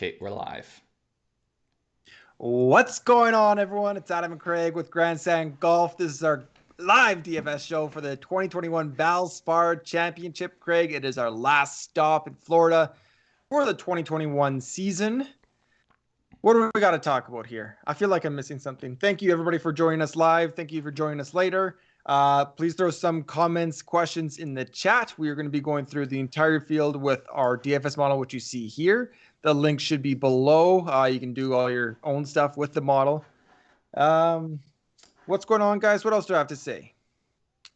Okay, we're live. What's going on, everyone? It's Adam and Craig with Grandstand Golf. This is our live DFS show for the 2021 Valspar Championship. Craig, it is our last stop in Florida for the 2021 season. What do we got to talk about here? I feel like I'm missing something. Thank you, everybody, for joining us live. Thank you for joining us later. Please throw some comments, questions in the chat. We are going to be going through the entire field with our DFS model, which you see here. The link should be below. You can do all your own stuff with the model. What's going on, guys? What else do I have to say?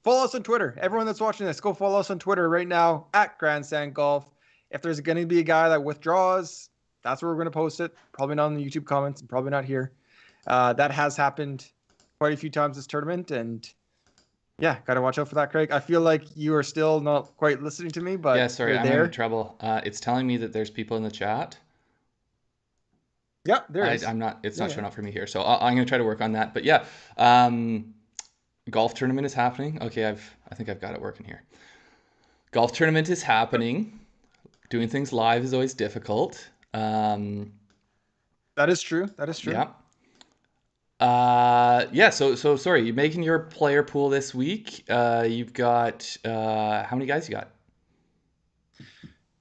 Follow us on Twitter. Everyone that's watching this, go follow us on Twitter right now at Grandstand Golf. If there's going to be a guy that withdraws, that's where we're going to post it. Probably not in the YouTube comments and probably not here. That has happened quite a few times this tournament. And yeah, got to watch out for that, Craig. I feel like you are still not quite listening to me, Yeah, but sorry, you're I'm having there. trouble. It's telling me that there's people in the chat. Yeah, there is. I'm not. It's Yeah, not yeah. showing up for me here, so I'm gonna try to work on that. But yeah, um, golf tournament is happening. Okay, I think I've got it working here. Golf tournament is happening. Doing things live is always difficult. That is true. That is true. Yeah. Yeah. So sorry. You're making your player pool this week. You've got how many guys you got?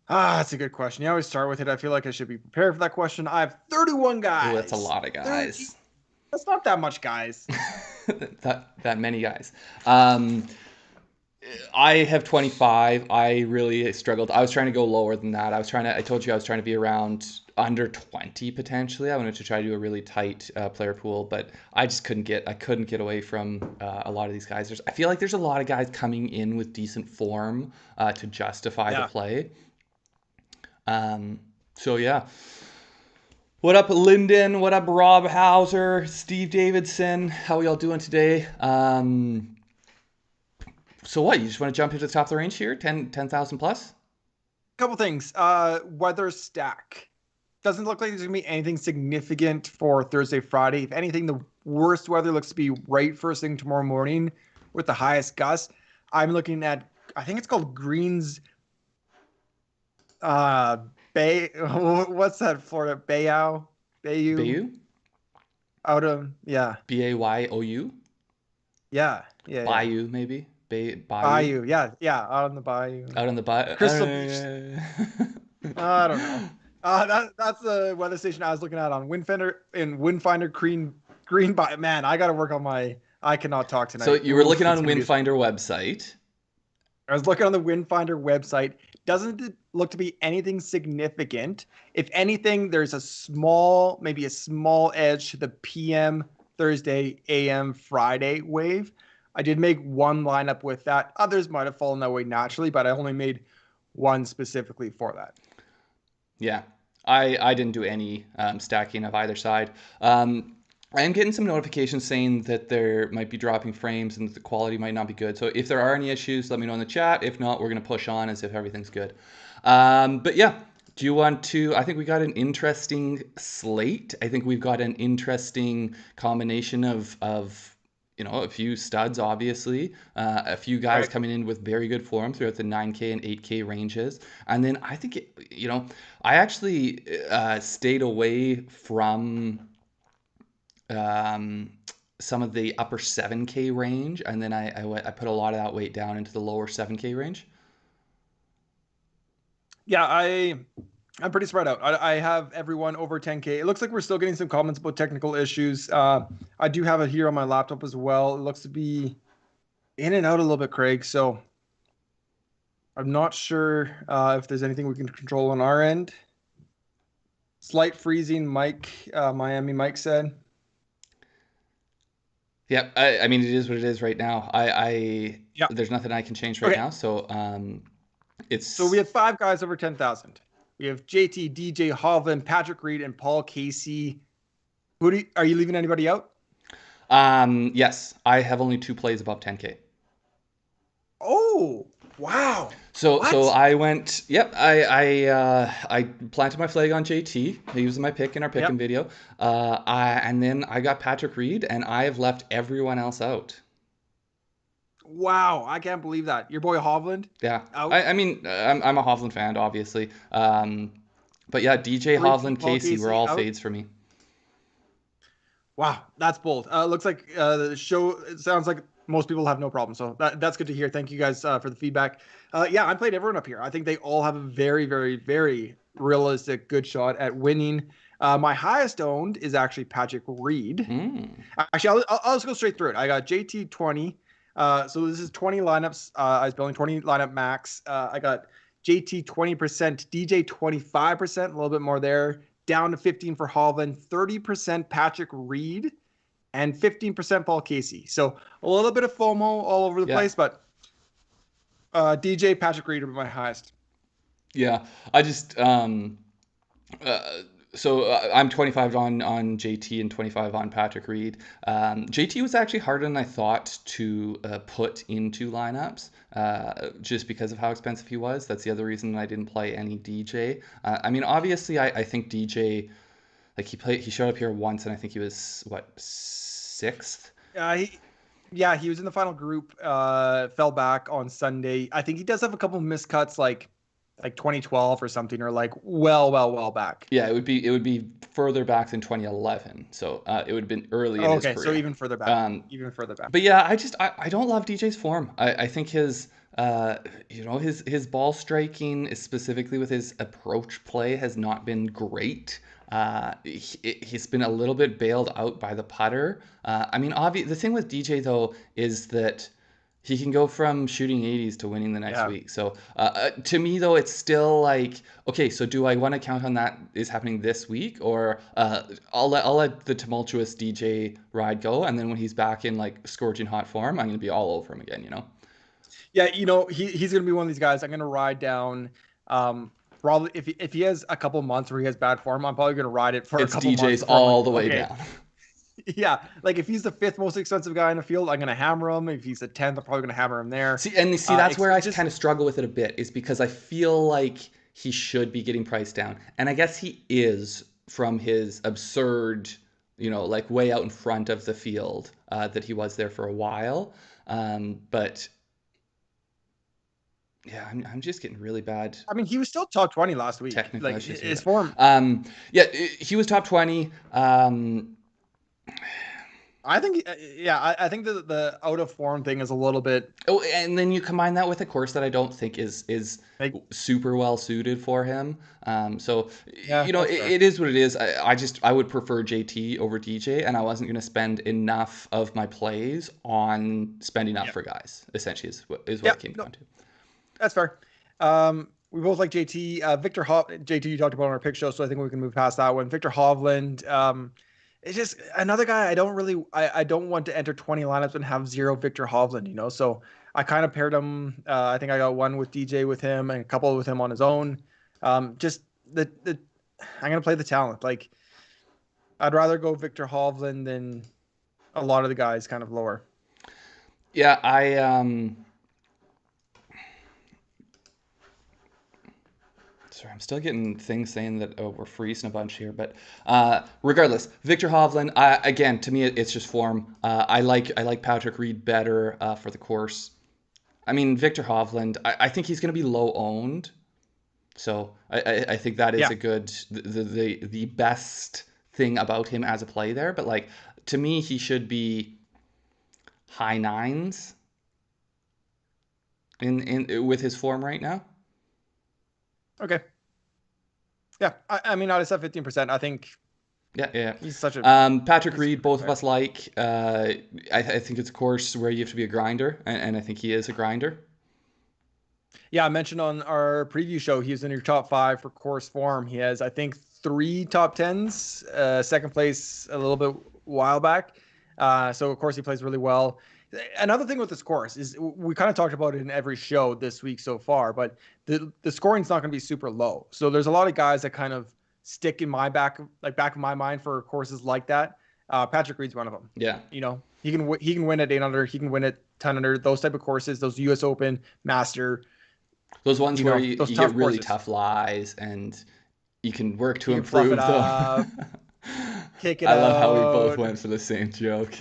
That's a good question. You always start with it. I feel like I should be prepared for that question. I have 31 Oh, that's a guys. lot of 30. guys. That's not that much, guys. That many guys. Um, I have 25. I really struggled. I was trying to go lower than that. I told you I was trying to be around under 20 potentially. I wanted to try to do a really tight player pool, but I couldn't get away from a lot of these guys. I feel like there's a lot of guys coming in with decent form to justify the Yeah. play. Um, so yeah. What up, Lyndon? What up, Rob Hauser, Steve Davidson? How are y'all doing today? So what? You just want to jump into the top of the range here? 10,000 plus? Couple things. Weather stack. Doesn't look like there's gonna be anything significant for Thursday, Friday. If anything, the worst weather looks to be right first thing tomorrow morning with the highest gust. I'm looking at, I think it's called Greens uh Bay. What's that? Florida Bayou Bayou? out of yeah. Bayou? Yeah, yeah, yeah. Bayou, maybe? Bayou? Bayou, yeah, yeah, out on the bayou. Out on the bayou? Crystal Beach. I don't know. That's the weather station I was looking at on Windfinder Green by man. I got to work on my. I cannot talk So tonight. you were Oof, looking it's on gonna be. Windfinder website. I was looking on the Windfinder website. Doesn't it look to be anything significant? If anything, there's a small, maybe a small edge to the PM Thursday, AM Friday wave. I did make one lineup with that. Others might have fallen that way naturally, but I only made one specifically for that. Yeah. I didn't do any stacking of either side. I am getting some notifications saying that there might be dropping frames and that the quality might not be good. So if there are any issues, let me know in the chat. If not, we're going to push on as if everything's good. But yeah, do you want to? I think we got an interesting slate. I think we've got an interesting combination of a few studs, obviously, a few guys Right. coming in with very good form throughout the 9K and 8K ranges. And then I think, I actually stayed away from um, some of the upper 7K range, and then I put a lot of that weight down into the lower 7K range. Yeah, I'm pretty spread out. I have everyone over 10K. It looks like we're still getting some comments about technical issues. I do have it here on my laptop as well. It looks to be in and out a little bit, Craig. So I'm not sure if there's anything we can control on our end. Slight freezing, Mike, Miami Mike said. Yeah, I mean, it is what it is right now. Yeah. There's nothing I can change right Okay. now. So So we it's have five guys over 10,000. We have JT, DJ, Hovland, Patrick Reed, and Paul Casey. Are you leaving anybody out? yes, I have only two plays above 10K. Oh, wow. So What? I went. Yep. I planted my flag on JT. He was my pick in our pick Yep. and video. And then I got Patrick Reed, and I have left everyone else out. Wow, I can't believe that. Your boy Hovland Yeah. out. I mean, I'm a Hovland fan, obviously. But yeah, DJ, 3T Hovland, Paul Casey were Casey all out. fades for me. Wow, that's bold. Looks like the show. It sounds like most people have no problem. So that's good to hear. Thank you guys for the feedback. Yeah, I played everyone up here. I think they all have a very, very, very realistic good shot at winning. My highest owned is actually Patrick Reed. Mm. Actually, I'll just go straight through it. I got JT 20. So this is 20 lineups. I was building 20 lineup max. I got JT 20%, DJ 25%, a little bit more there. Down to 15 for Hovland, 30% Patrick Reed, and 15% Paul Casey. So a little bit of FOMO all over the Yeah. place, but DJ, Patrick Reed are my highest. Yeah. I just uh, I'm 25 on JT and 25 on Patrick Reed. JT was actually harder than I thought to put into lineups, just because of how expensive he was. That's the other reason I didn't play any DJ. I mean, obviously, I think DJ, like he showed up here once, and I think he was what, sixth. He was in the final group, fell back on Sunday. I think he does have a couple of miscuts, like 2012 or something, or like well back. Yeah, it would be further back than 2011, so it would have been early in Oh, his okay, so career. even further back, even further back. But yeah, I don't love DJ's form. I think his his ball striking, specifically with his approach play, has not been great. He's been a little bit bailed out by the putter. I mean, the thing with DJ though is that he can go from shooting 80s to winning the next Yeah. week. So to me, though, it's still like, okay, so do I want to count on that is happening this week, or I'll let the tumultuous DJ ride go, and then when he's back in like scorching hot form, I'm going to be all over him again, you know? Yeah, he's going to be one of these guys I'm going to ride down. Probably if he has a couple months where he has bad form, I'm probably going to ride it for a It's couple DJ's months before I'm all like, the way okay. down. Yeah, like if he's the fifth most expensive guy in the field, I'm going to hammer him. If he's the 10th, I'm probably going to hammer him there. See, that's where I kind of struggle with it a bit, is because I feel like he should be getting priced down. And I guess he is, from his absurd, like way out in front of the field that he was there for a while. But yeah, I'm just getting really bad. I mean, he was still top 20 last week. Technical Like issues. his form. Yeah, he was top 20. I think, I think the out of form thing is a little bit. Oh, and then you combine that with a course that I don't think is like, super well suited for him. So Yeah, it is what it is. I would prefer JT over DJ, and I wasn't going to spend enough of my plays on spending up for guys. Essentially, is what it came down to. That's fair. We both like JT. JT, you talked about on our pick show, so I think we can move past that one. Victor Hovland. It's just another guy I don't want to enter 20 lineups and have zero Victor Hovland, so I kind of paired him. I think I got one with DJ with him and a couple with him on his own. Just I'm going to play the talent. Like, I'd rather go Victor Hovland than a lot of the guys kind of lower. Yeah, Sorry, I'm still getting things saying that we're freezing a bunch here, but regardless, Victor Hovland. Again, to me, it's just form. I like Patrick Reed better for the course. I mean, Victor Hovland. I think he's going to be low owned, so I think that is a good the best thing about him as a play there. But like, to me, he should be high nines in with his form right now. Okay. Yeah, I mean, out of 15%, I think. Yeah. He's such a. Patrick Reed, both of us like. I think it's a course where you have to be a grinder, and I think he is a grinder. Yeah, I mentioned on our preview show he was in your top 5 for course form. He has, I think, 3 top 10s. Second place a little bit while back. So of course he plays really well. Another thing with this course is we kind of talked about it in every show this week so far, but the scoring's not going to be super low. So there's a lot of guys that kind of stick in my back of my mind for courses like that. Patrick Reed's one of them. Yeah. He can win at 8 under. He can win at 10 under. Those type of courses, those US Open, Master. Those ones where you get really tough lies and you can work to improve them. Kick it I love out. how we both went for the same joke.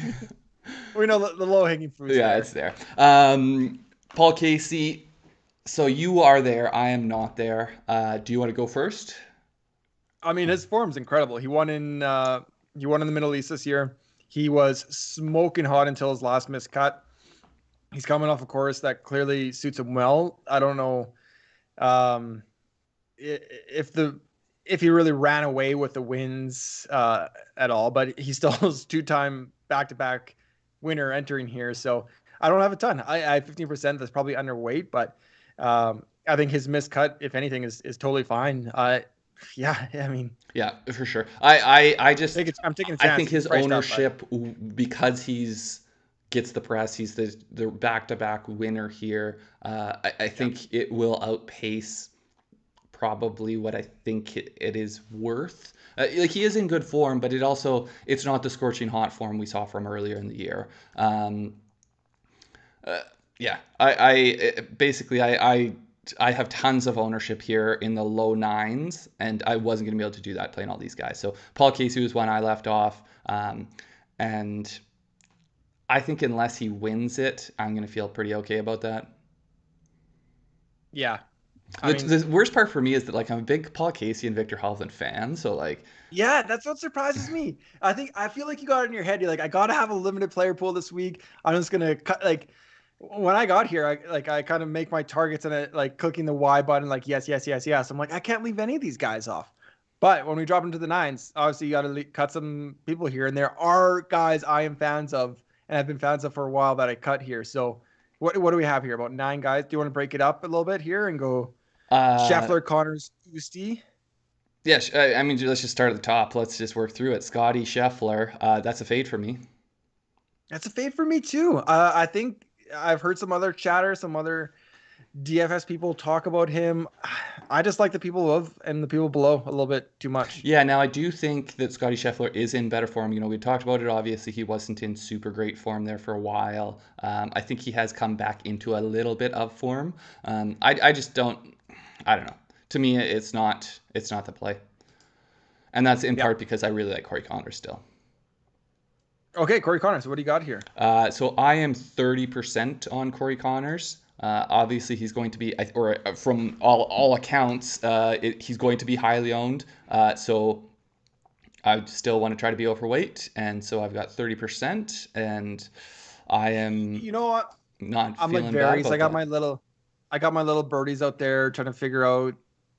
We know the low-hanging fruit. Yeah, it's there. Paul Casey, so you are there. I am not there. Do you want to go first? I mean, his form's incredible. He won in the Middle East this year. He was smoking hot until his last missed cut. He's coming off a course that clearly suits him well. I don't know um, if he really ran away with the wins at all, but he still is two-time back-to-back winner entering here. So I don't have a ton. I 15%. That's probably underweight, but I think his missed cut, if anything, is totally fine. Yeah, I mean, Yeah, for sure. I just I'm taking a I chance. think He's his priced up, but ownership, because he's gets the press, he's the back-to-back winner here. I yeah, think it will outpace probably what I think it is worth. Like, he is in good form, but it's not the scorching hot form we saw from earlier in the year. Um, yeah, basically I have tons of ownership here in the low nines, and I wasn't going to be able to do that playing all these guys. So Paul Casey was one I left off, and I think unless he wins it, I'm going to feel pretty okay about that. yeah. I The, mean, the worst part for me is that, like, I'm a big Paul Casey and Victor Hovland fan, so like, yeah, that's what surprises me. I feel like you got it in your head. You're like, I gotta have a limited player pool this week. I'm just gonna cut like when I got here, I kind of make my targets and like clicking the Y button, like yes, yes, yes, yes. I'm like, I can't leave any of these guys off. But when we drop into the nines, obviously you got to cut some people here, and there are guys I am fans of and have been fans of for a while that I cut here. So what do we have here? About 9 guys. Do you want to break it up a little bit here and go uh, Scheffler, Connors, Usti? yeah, I mean, let's just start at the top. Let's just work through it. Scotty Scheffler, that's a fade for me. That's a fade for me too. I think I've heard some other chatter, some other DFS people talk about him. I just like the people above and the people below a little bit too much. Yeah, now I do think that Scotty Scheffler is in better form. We talked about it. Obviously, he wasn't in super great form there for a while. I think he has come back into a little bit of form. I just don't. I don't know. To me, it's not the play, and that's in Yeah. part because I really like Corey Connors still. Okay, Corey Connors, what do you got here? So I am 30% on Corey Connors. Obviously, he's going to be, or from all accounts, he's going to be highly owned. So I still want to try to be overweight, and so I've got 30%, and I am You know what? not I'm like feeling bad varies. about that. I got my little birdies out there trying to figure out,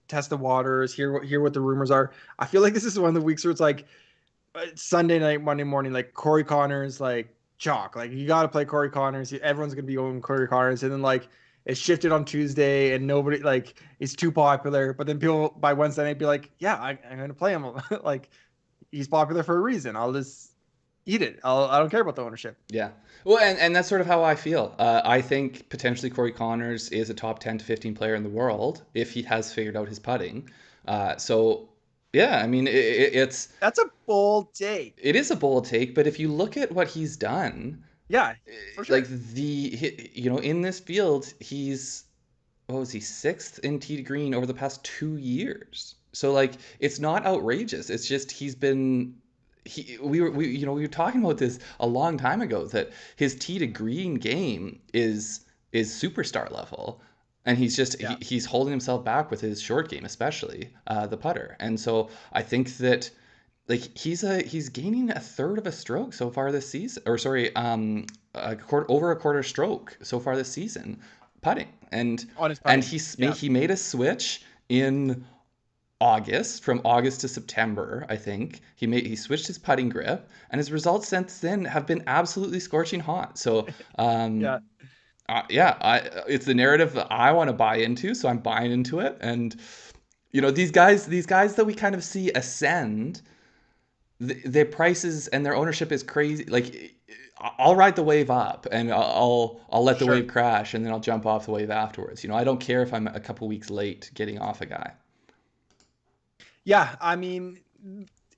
test the waters, hear what the rumors are. I feel like this is one of the weeks where it's like Sunday night, Monday morning, like Corey Connors, like chalk. Like you got to play Corey Connors. Everyone's gonna be on Corey Connors, and then like it shifted on Tuesday, and nobody like it's too popular. But then people by Wednesday night be like, yeah, I'm gonna play him. Like he's popular for a reason. I'll just eat it. I don't care about the ownership. Yeah. Well, and that's sort of how I feel. I think potentially Corey Connors is a top 10 to 15 player in the world if he has figured out his putting. So, yeah, I mean, That's a bold take. it is a bold take, but if you look at what he's done, Yeah, for like sure. in this field, he's, what was he, sixth in tee to green over the past 2 years. So, like, it's not outrageous. It's just we were talking about this a long time ago, that his tee to green game is superstar level, and Yeah. he's holding himself back with his short game, especially the putter. And so I think that, like, he's gaining a third of a stroke so far this season, or sorry, over a quarter stroke so far this season putting. and On his and putting. Yeah. he made a switch in August, from August to September. I think he switched his putting grip, and his results since then have been absolutely scorching hot. So, Yeah. yeah, it's the narrative that I want to buy into, so I'm buying into it. And these guys that we kind of see ascend, their prices and their ownership is crazy. Like, I'll ride the wave up, and I'll let the Sure. wave crash, and then I'll jump off the wave afterwards. I don't care if I'm a couple weeks late getting off a guy. Yeah, I mean,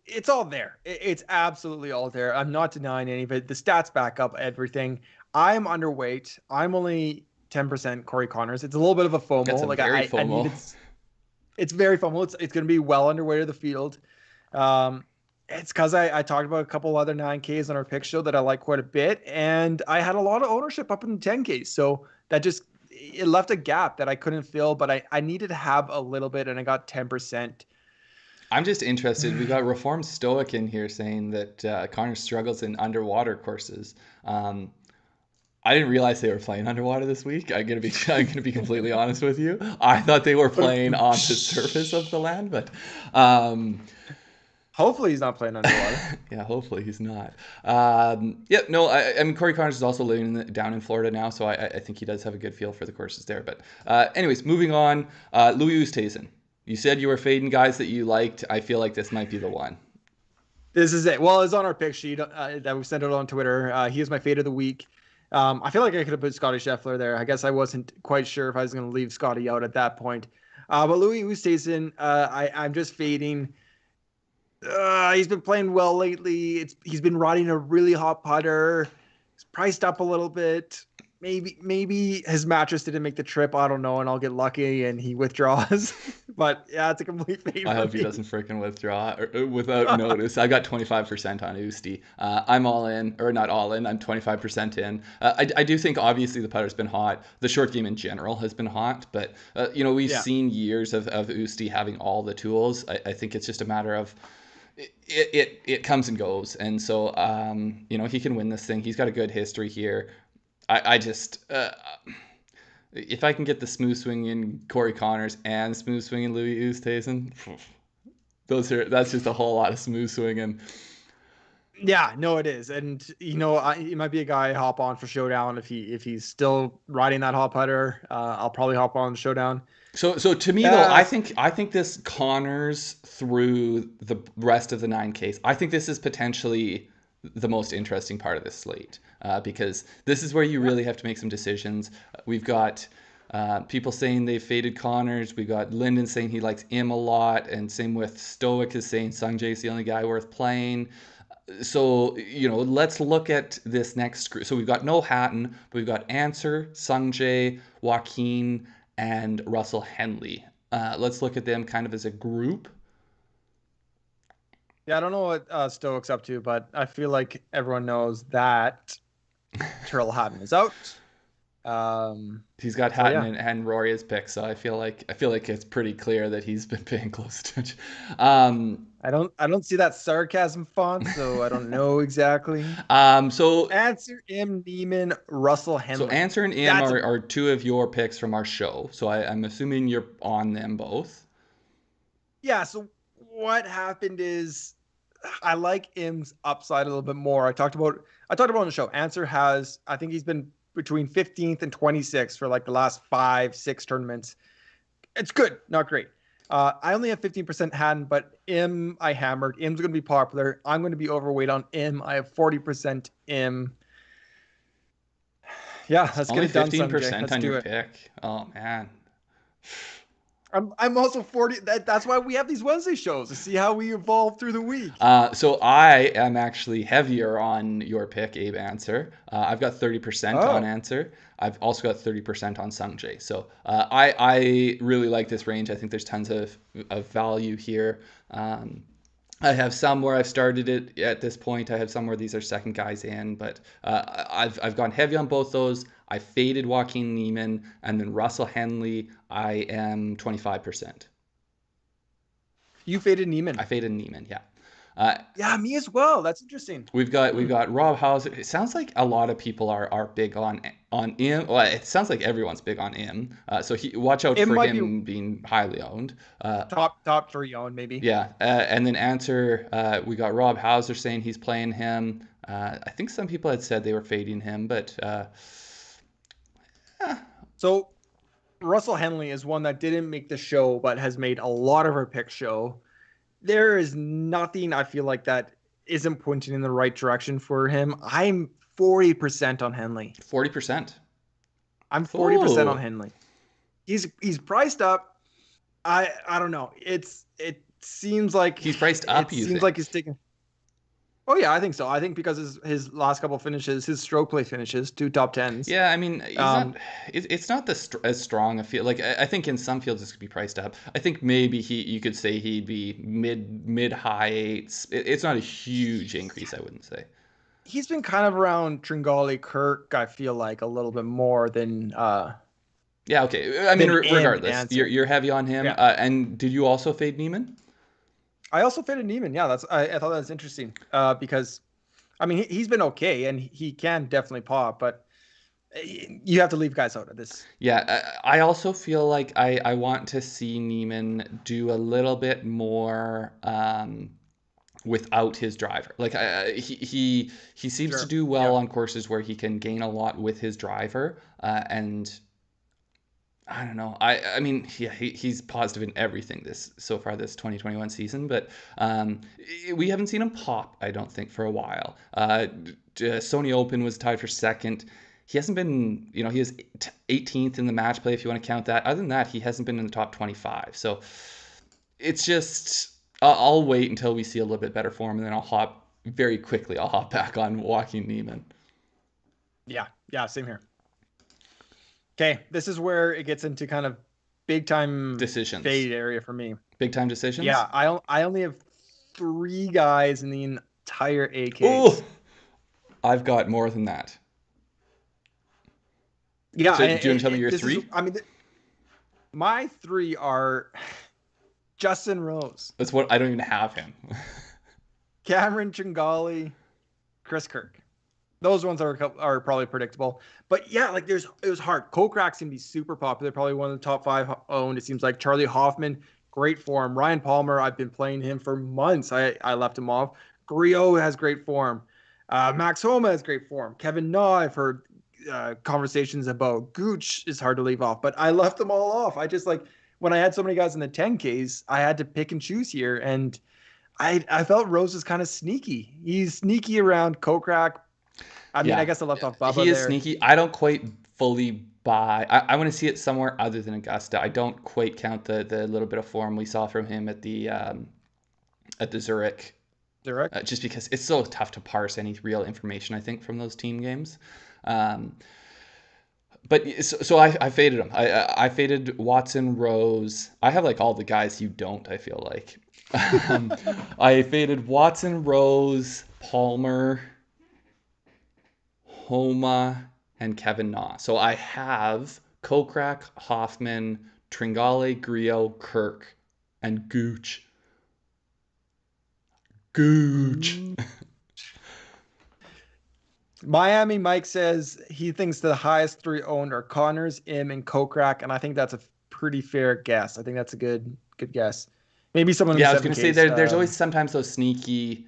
it's all there. It's absolutely all there. I'm not denying any of it. The stats back up everything. I'm underweight. I'm only 10% Corey Connors. It's a little bit of a That's FOMO. a Like very I FOMO. needed. It's very FOMO. It's going to be well underweight of the field. Um, it's because I talked about a couple other 9Ks on our pick show that I like quite a bit, and I had a lot of ownership up in the 10Ks. So that just it left a gap that I couldn't fill, but I needed to have a little bit, and I got 10%. I'm just interested. We got Reformed Stoic in here saying that Connor struggles in underwater courses. Um, I didn't realize they were playing underwater this week. I'm gonna be completely honest with you. I thought they were playing on the surface of the land, but um, Hopefully he's not playing underwater. yeah, hopefully he's not. Yeah, no, I mean Corey Connors is also living down in Florida now, so I think he does have a good feel for the courses there. But anyways, moving on. Louis Oosthuizen. You said you were fading guys that you liked. I feel like this might be the one. This is it. Well, it's on our pick sheet that we sent out on Twitter. He is my fade of the week. I feel like I could have put Scotty Scheffler there. I guess I wasn't quite sure if I was going to leave Scotty out at that point. But Louis Oosthuizen, I'm just fading. He's been playing well lately. He's been riding a really hot putter. He's priced up a little bit. Maybe his mattress didn't make the trip. I don't know, and I'll get lucky and he withdraws. But yeah, it's a complete fade. I hope he doesn't freaking withdraw without notice. I got 25% on Usti. I'm all in, or not all in. I'm 25% in. I do think obviously the putter's been hot. The short game in general has been hot, but we've seen years of Usti having all the tools. I think it's just a matter of it comes and goes, and so he can win this thing. He's got a good history here. I just if I can get the smooth swinging Corey Connors and smooth swinging Louis Oosthuizen, that's just a whole lot of smooth swinging. Yeah, no, it is, and he might be a guy I hop on for Showdown if he's still riding that hot putter. I'll probably hop on Showdown. So to me though, I think this Connors through the rest of the 9Ks. I think this is potentially the most interesting part of this slate because this is where you really have to make some decisions. We've got people saying they've faded Connors. We've got Lyndon saying he likes him a lot, and same with Stoic is saying Sungjae's the only guy worth playing. So let's look at this next group. So we've got no Hatton, but we've got Answer, Sungjae, Joaquin, and Russell Henley. Let's look at them kind of as a group. Yeah, I don't know what Stoic's up to, but I feel like everyone knows that Tyrrell Hatton is out. He's got Hatton and Rory as picks, so I feel like it's pretty clear that he's been paying close attention. I don't see that sarcasm font, so I don't know exactly. So Answer M, Neiman, Russell Henley. So Answer and M are two of your picks from our show. So I'm assuming you're on them both. Yeah. So what happened is I like M's upside a little bit more. I talked about on the show. Answer I think he's been between 15th and 26th for like the last 5-6 tournaments. It's good, not great. I only have 15% Hatton, but M I hammered. M's going to be popular. I'm going to be overweight on M. I have 40% M. Yeah, let's get it done. 15% on your pick. Oh man. I'm also 40. That's why we have these Wednesday shows, to see how we evolve through the week. So I am actually heavier on your pick, Abe Answer. I've got 30% on Answer. I've also got 30% on Sungjae. So I really like this range. I think there's tons of value here. I have some where I've started it at this point. I have some where these are second guys in, but I've gone heavy on both those. I faded Joaquin Neiman, and then Russell Henley, I am 25%. You faded Neiman. I faded Neiman, yeah. Yeah, me as well. That's interesting. We've got Rob Hauser. It sounds like a lot of people are big on him. Well, it sounds like everyone's big on him. So watch out for him being highly owned. Top 3 owned, maybe. Yeah, and then Answer. We got Rob Hauser saying he's playing him. I think some people had said they were fading him, but. So Russell Henley is one that didn't make the show, but has made a lot of our picks show. There is nothing I feel like that isn't pointing in the right direction for him. I'm 40% on Henley. 40%. I'm 40% on Henley. He's priced up. I don't know. It seems like he's priced up. It seems like he's taking. Oh yeah, I think so. I think because his last couple finishes, his stroke play finishes, 2 top 10s. Yeah, I mean, it's not as strong a field. Like I think in some fields this could be priced up. I think maybe you could say he'd be mid high 8s. It's not a huge increase, I wouldn't say. He's been kind of around Tringali Kirk, I feel like, a little bit more than. Yeah. Okay. I mean, regardless, you're heavy on him. Yeah. And did you also fade Neiman? I also faded Neiman. Yeah, I thought that was interesting because I mean he's been okay and he can definitely pop, but you have to leave guys out of this. Yeah, I also feel like I want to see Neiman do a little bit more without his driver. Like he seems to Sure. do well Yeah. on courses where he can gain a lot with his driver, and I don't know. I mean, yeah, he's positive in everything this so far this 2021 season, but we haven't seen him pop. I don't think for a while. Sony Open was tied for second. He hasn't been, he was 18th in the match play if you want to count that. Other than that, he hasn't been in the top 25. So it's just I'll wait until we see a little bit better form, and then I'll hop back on Joaquin Neiman. Yeah. Yeah. Same here. Okay, this is where it gets into kind of big time Decisions, fade area for me. big time decisions. Yeah, I only have 3 guys in the entire Oh, AKs. I've got more than that. Yeah, So do you want to tell me your this is three? I mean my 3 are Justin Rose, That's what I don't even have him. Cameron Tringali, Chris Kirk. Those ones are probably predictable. But yeah, like it was hard. Kokrak's gonna be super popular, probably one of the top 5 owned. It seems like Charlie Hoffman, great form. Ryan Palmer, I've been playing him for months. I left him off. Griot has great form. Max Homa has great form. Kevin Na, I've heard conversations about. Gooch is hard to leave off, but I left them all off. I just like when I had so many guys in the 10Ks, I had to pick and choose here, and I felt Rose is kind of sneaky. He's sneaky around Kokrak. I mean, I Yeah, guess I left off Bubba he is there. sneaky. I don't quite fully buy. I want to see it somewhere other than Augusta. I don't quite count the little bit of form we saw from him at the Zurich, Direct. just because it's so tough to parse any real information. I think from those team games. Um, but I faded him. I faded Watson, Rose. I have like all the guys you don't. I feel like I faded Watson, Rose, Palmer, Homa, and Kevin Na. So I have Kokrak, Hoffman, Tringale, Griot, Kirk, and Gooch. Gooch. Mm. Miami Mike says he thinks the highest 3 owned are Connors, Im, and Kokrak, and I think that's a pretty fair guess. I think that's a good guess. Maybe someone in the Yeah, I was gonna say 7Ks. there's always sometimes those sneaky.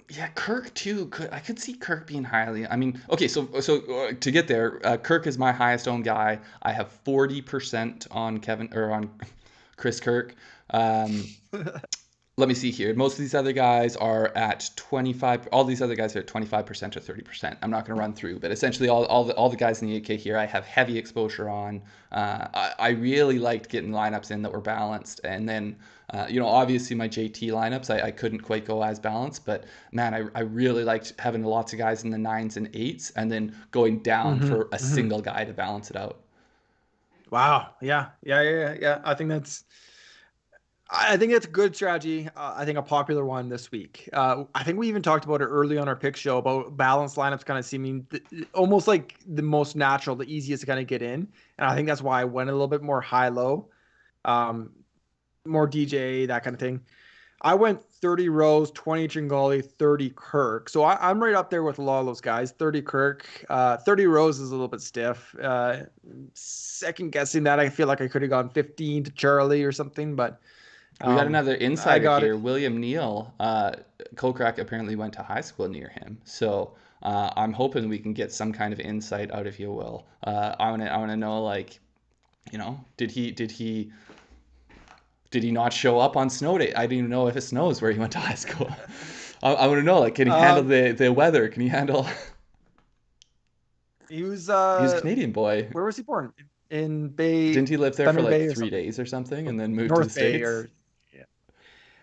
Yeah, Kirk too. I could see Kirk being highly. I mean, okay, so to get there, Kirk is my highest owned guy. I have 40% on Kevin or on Chris Kirk. Um, Let me see here. Most of these other guys are at 25. All these other guys are at 25% or 30%. I'm not going to run through, but essentially all the guys in the 8K here, I have heavy exposure on. I really liked getting lineups in that were balanced, and then obviously my JT lineups I couldn't quite go as balanced, but man, I really liked having lots of guys in the 9s and 8s, and then going down Mm-hmm, for a mm-hmm. single guy to balance it out. Wow. Yeah. I think it's a good strategy. I think a popular one this week. I think we even talked about it early on our pick show about balanced lineups kind of seeming almost like the most natural, the easiest to kind of get in. And I think that's why I went a little bit more high-low, um, more DJ, that kind of thing. I went 30 Rose, 20 Tringali, 30 Kirk. So I'm right up there with a lot of those guys. 30 Kirk, 30 Rose is a little bit stiff. Second guessing that, I feel like I could have gone 15 to Charlie or something, but We got um, another I insider got it. here, William Neal. Kokrak apparently went to high school near him, so I'm hoping we can get some kind of insight out of you, Will. I wanna know, like, did he not show up on snow day? I didn't even know if it snows where he went to high school. I want to know, like, can he handle Um, the weather? Can he handle? he was He was a Canadian boy. where was he born? In Bay, Didn't he live there for Thunder like Bay or 3 days or something, and then moved to the North Bay States? or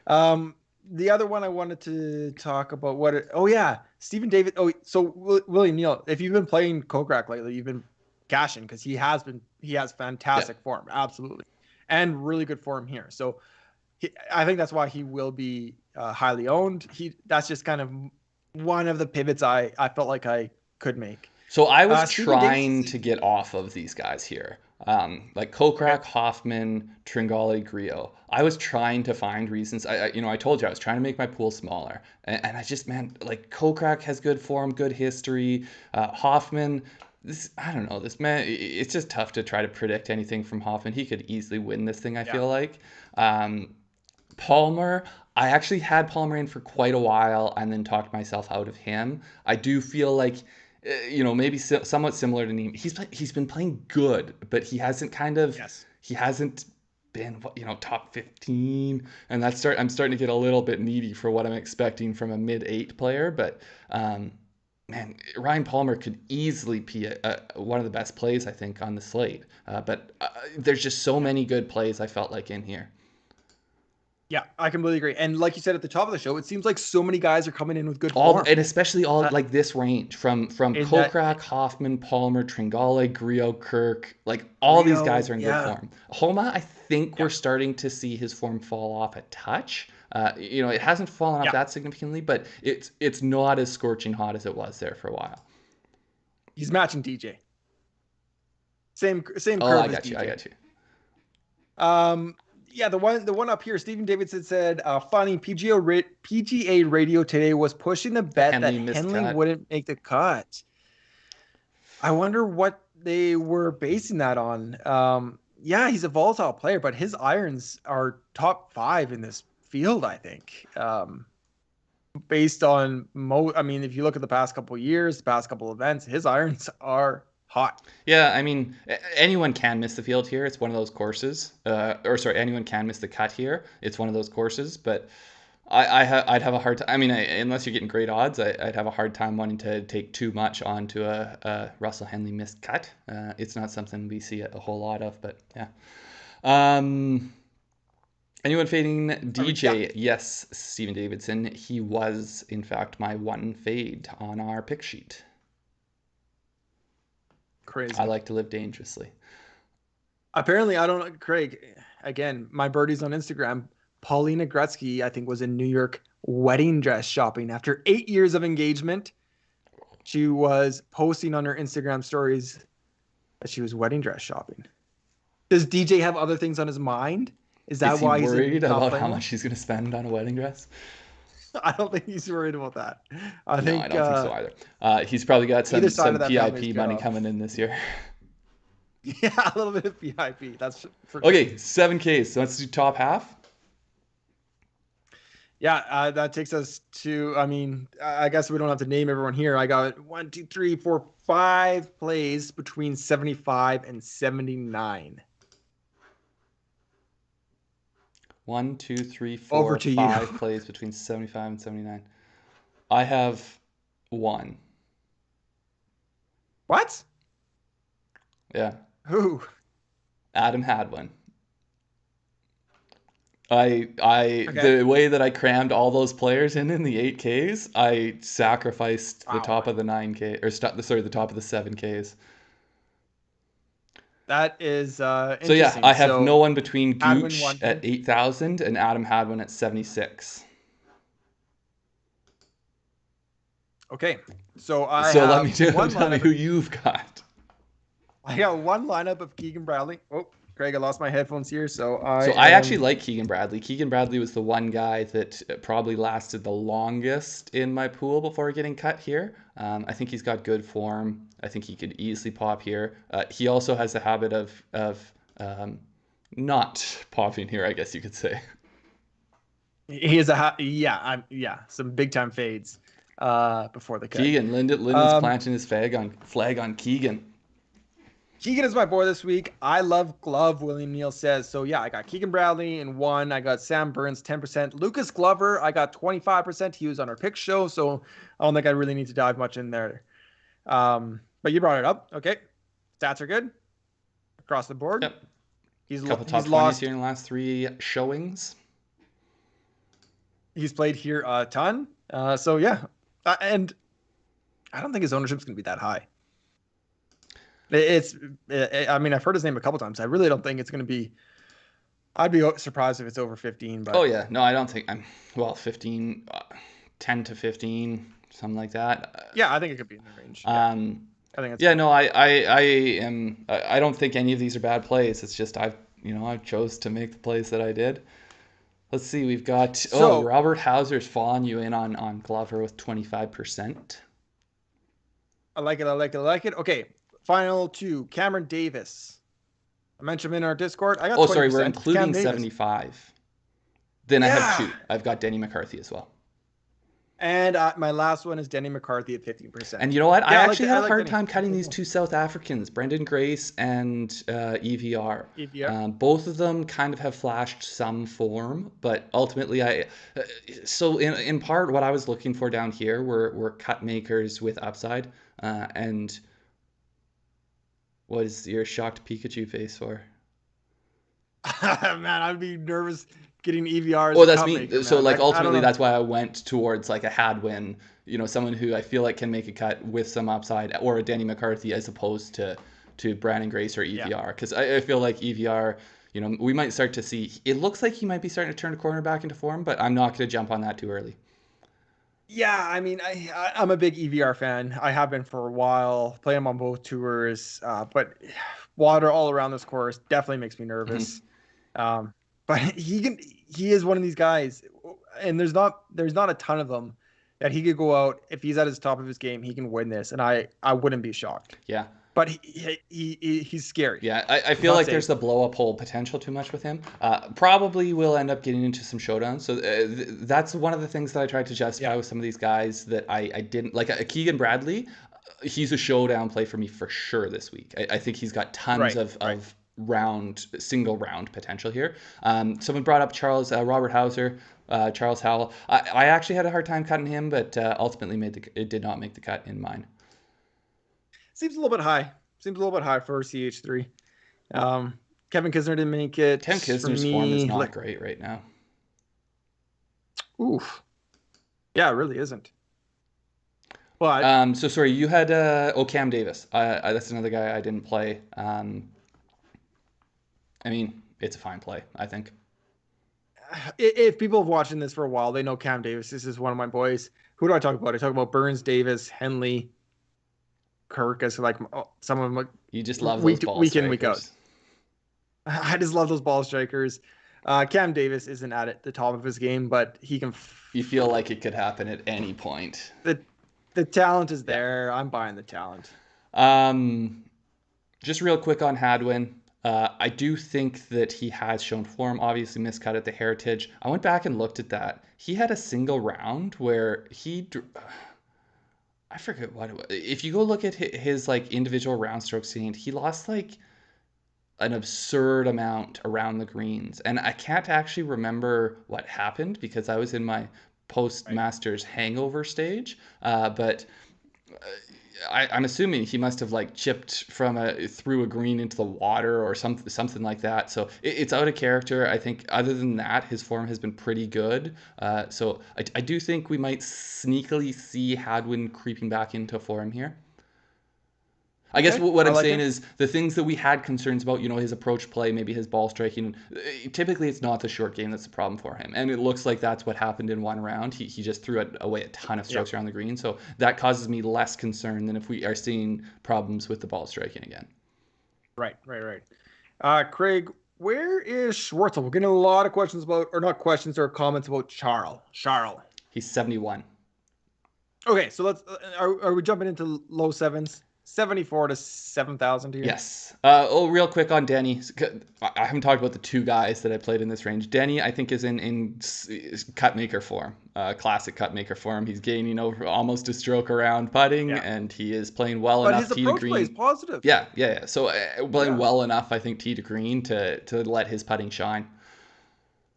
yeah. The other one I wanted to talk about oh yeah, Stephen David. Oh, so William Neal, if you've been playing Kokrak lately, you've been cashing because he has Yeah. fantastic form, absolutely, and really good form here. So I think that's why he will be highly owned. That's just kind of one of the pivots I felt like I could make. So I was Stephen Davis trying is to get off of these guys here. Like Okay. Kokrak, Hoffman, Tringali, Griot. I was trying to find reasons. I told you I was trying to make my pool smaller, and I just, man, like Kokrak has good form, good history. Hoffman, I don't know, this man. It's just tough to try to predict anything from Hoffman. He could easily win this thing. I Yeah. feel like. Um, Palmer, I actually had Palmer in for quite a while and then talked myself out of him. I do feel like, maybe somewhat similar to Neem. He's been playing good, but Yes. he hasn't been top 15, and I'm starting to get a little bit needy for what I'm expecting from a mid 8 player. But um, man, Ryan Palmer could easily be one of the best plays I think on the slate. But there's just so Yeah. many good plays I felt like in here. Yeah, I completely agree. And like you said at the top of the show, it seems like so many guys are coming in with good All form. and especially all Uh, like this range from in that Kokrak, Hoffman, Palmer, Tringale, Griot, Kirk, like all these guys Rio, are in good yeah, form. Homa, I think yeah, we're starting to see his form fall off a touch. It hasn't fallen off yeah. that significantly, but it's not as scorching hot as it was there for a while. He's matching DJ. Same Oh, I curve as got you. I DJ. got you. Um, yeah, the one up here, Stephen Davidson said, funny PGA radio today was pushing the bet that Henley Henley miscut. wouldn't make the cut. I wonder what they were basing that on. Yeah, he's a volatile player, but his irons are top 5 in this field, I think. Based on I mean, if you look at the past couple of years, the past couple of events, his irons are hot. Yeah, I mean, anyone can miss the field here. It's one of those courses. Or sorry, anyone can miss the cut here. It's one of those courses, but I'd have a hard time. I mean, unless you're getting great odds, I'd have a hard time wanting to take too much onto a Russell Henley missed cut. It's not something we see a whole lot of, but yeah. Um, Anyone fading Yeah, DJ? Yes, Steven Davidson. He was, in fact, my one fade on our pick sheet. I crazy. like to live dangerously. Apparently, I don't know, Craig. Again, my birdies on Instagram. Paulina Gretzky, I think, was in New York wedding dress shopping after 8 years of engagement. She was posting on her Instagram stories that she was wedding dress shopping. Does DJ have other things on his mind? Is Is that he why he's worried not about how playing well? much he's going to spend on a wedding dress? I don't think he's worried about that. I No, I think don't think so either. He's probably got either side some of that family is PIP good money off. coming in this year. Yeah, a little bit of VIP. That's for sure. Okay, 7Ks. So let's do top half. Yeah, that takes us to. I mean, I guess we don't have to name everyone here. I got 1, 2, 3, 4, 5 plays between 75 and 79. 1, 2, 3, Over 4, to you. 5 plays between 75 and 79. I have one. What? Yeah, Who? Adam had one. Okay. The way that I crammed all those players in the 8Ks, I sacrificed the Wow. top of the 9K the top of the 7Ks. That is So yeah, interesting. I have no So one between Hadwin Gooch at won. 8,000 and Adam had one at 76. Okay. So I So let have me do, one tell me who lineup. you've got. I got one lineup of Keegan Bradley. Oh, Craig, I lost my headphones here. So I So I actually am. like Keegan Bradley. Keegan Bradley was the one guy that probably lasted the longest in my pool before getting cut here. I think he's got good form. I think he could easily pop here. He also has the habit of not popping here, I guess you could say. He is yeah, yeah, some big time fades before the cut. Keegan, Linden's Um, planting his flag on Keegan. Keegan is my boy this week. I love glove, William Neal says. So yeah, I got Keegan Bradley in one. I got Sam Burns 10%. Lucas Glover, I got 25%. He was on our pick show, so I don't think I really need to dive much in there. But you brought it up. Okay. Stats are good across the board. Yep. He's A couple he's top 20s lost. here in the last 3 showings. He's played here a ton. So yeah, and I don't think his ownership's gonna be that high. It's, I mean, I've heard his name a couple times. I really don't think it's gonna be. I'd be surprised if it's over 15, Oh but yeah, no, I don't think I'm 15, 10 to 15, something like that. yeah, I think it could be in the range. Yeah. Um, I think that's Yeah, fair. no, I am. I don't think any of these are bad plays. It's just I chose to make the plays that I did. Let's see. We've got So Robert Hauser's following you in on Glover with 25%. I like it. I like it. I like it. Okay. Final two. Cameron Davis. I mentioned him in our Discord. I got Oh, sorry, we're 20%. It's Cam including Davis. 75. Then I have Yeah. two. I've got Denny McCarthy as well. And my last one is Denny McCarthy at And 15%. you know what? I Yeah, I like actually that. had I a like hard Denny. time cutting these two South Africans, Brendan Grace and EVR. EVR. Both of them kind of have flashed some form, but ultimately, so in part, what I was looking for down here were cut makers with upside. And what is your shocked Pikachu face for? Man, I'd be nervous getting EVR as Oh, a that's cut me. maker, So man. like I don't ultimately, know. that's why I went towards like a Hadwin, someone who I feel like can make a cut with some upside, or a Danny McCarthy as opposed to Brandon Grace or Yeah. EVR, because I feel like EVR, we might start to see. It looks like he might be starting to turn a corner back into form, but I'm not going to jump on that too early. Yeah, I mean, I'm a big EVR fan. I have been for a while. Play him on both tours, but water all around this course definitely makes me Mm-hmm. nervous. Um, but he is one of these guys, and there's not a ton of them that he could go out if he's at his top of his game, he can win this, and I wouldn't be shocked. Yeah. But he's scary. Yeah, I He's feel not like there's safe. the blow up hole potential too much with him. Probably will end up getting into some showdowns. So that's one of the things that I tried to justify Yeah, with some of these guys that I didn't like. Keegan Bradley, he's a showdown play for me for sure this week. I think he's got tons right, of, right. of single round potential here. Someone brought up Robert Hauser, Charles Howell. I actually had a hard time cutting him, but ultimately it did not make the cut in mine. Seems a little bit high. Seems a little bit high for CH3. Um, Kevin Kisner didn't make it Tim for Kisner's form is me. not Like, great right now. oof. Yeah, it really isn't. But So sorry, you had Cam Davis. That's another guy I didn't play. I mean, it's a fine play, I think. if people have watching this for a while, they know Cam Davis. This is one of my boys. Who do I talk about? I talk about Burns, Davis, Henley, Kirk as like some of them You just love those week ball week in week out. strikers. I just love those ball strikers. Cam Davis isn't at the top of his game, but he can. You feel like it could happen at any point. The talent is Yeah. there. I'm buying the talent. Um, just real quick on Hadwin. I do think that he has shown form. Obviously, miscut at the Heritage. I went back and looked at that. He had a single round where I forget what it was. If you go look at his like individual round strokes gained, he lost like an absurd amount around the greens. And I can't actually remember what happened because I was in my post Right. Masters hangover stage. But I'm assuming he must have like chipped through a green into the water or something like that. So it's out of character. I think other than that, his form has been pretty good. So I do think we might sneakily see Hadwin creeping back into form here. I guess Okay, what I I'm like saying it. is the things that we had concerns about, his approach play, maybe his ball striking. Typically, it's not the short game that's the problem for him, and it looks like that's what happened in one round. He just threw away a ton of Yeah. strokes around the green, so that causes me less concern than if we are seeing problems with the ball striking again. Right. Right. Right. Craig, where is Schwartzel? We're getting a lot of questions about, or not questions, or comments about Charles. Charles. He's 71. Okay, so let's. Are we jumping into low sevens? 74 to 7,000 here. Yes. Real quick on Denny. I haven't talked about the two guys that I played in this range. Denny, I think, is in cut maker form, classic cut maker form. He's gaining over almost a stroke around putting, Yeah, and he is playing well but enough his tee to approach play is green. positive. Yeah, yeah, yeah. So playing Yeah, well enough, I think, tee to green to let his putting shine.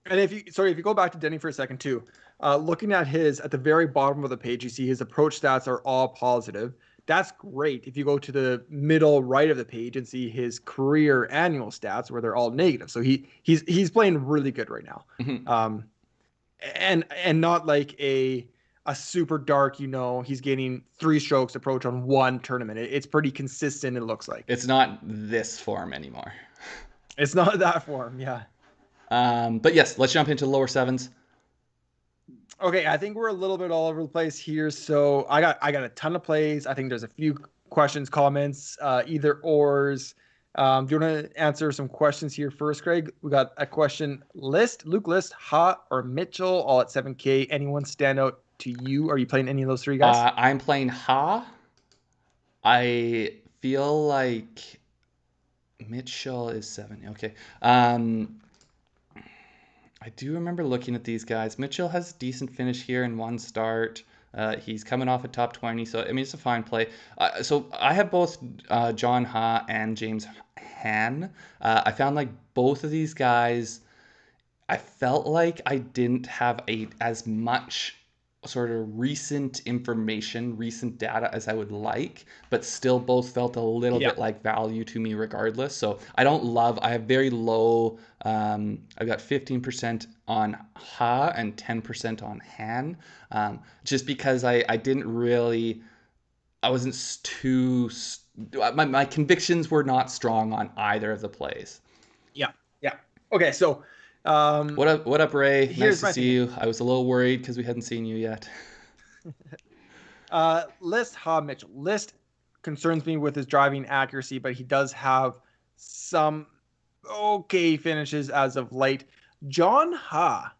and if you go back to Denny for a second too, looking at the very bottom of the page, you see his approach stats are all positive. That's great. If you go to the middle right of the page and see his career annual stats, where they're all negative, so he's playing really good right now. Mhm. Um, and not like a super dark, he's getting 3 strokes approach on one tournament. It's pretty consistent, it looks like. It's not this form anymore. It's not that form, yeah. But yes, let's jump into lower sevens. Okay, I think we're a little bit all over the place here. So I got a ton of plays. I think there's a few questions, comments, either ors. Do you want to answer some questions here first, Craig? We got a question. Luke List, Ha or Mitchell, all at 7K. Anyone stand out to you? Are you playing any of those three guys? I'm playing Ha. I feel like Mitchell is 7. Okay. I do remember looking at these guys. Mitchell has a decent finish here in one start. He's coming off a top 20, so I mean it's a fine play. So I have both John Ha and James Han. I found like both of these guys. I felt like I didn't have as much sort of recent information, recent data as I would like, but still both felt a little bit like value to me regardless. So I have very low, I've got 15% on Ha and 10% on Han, just because I didn't really, I wasn't too, my convictions were not strong on either of the plays. Yeah. Okay, so what up, Ray? Nice to see you. I was a little worried because we hadn't seen you yet. List Ha Mitchell. List concerns me with his driving accuracy, but he does have some okay finishes as of late. John Ha,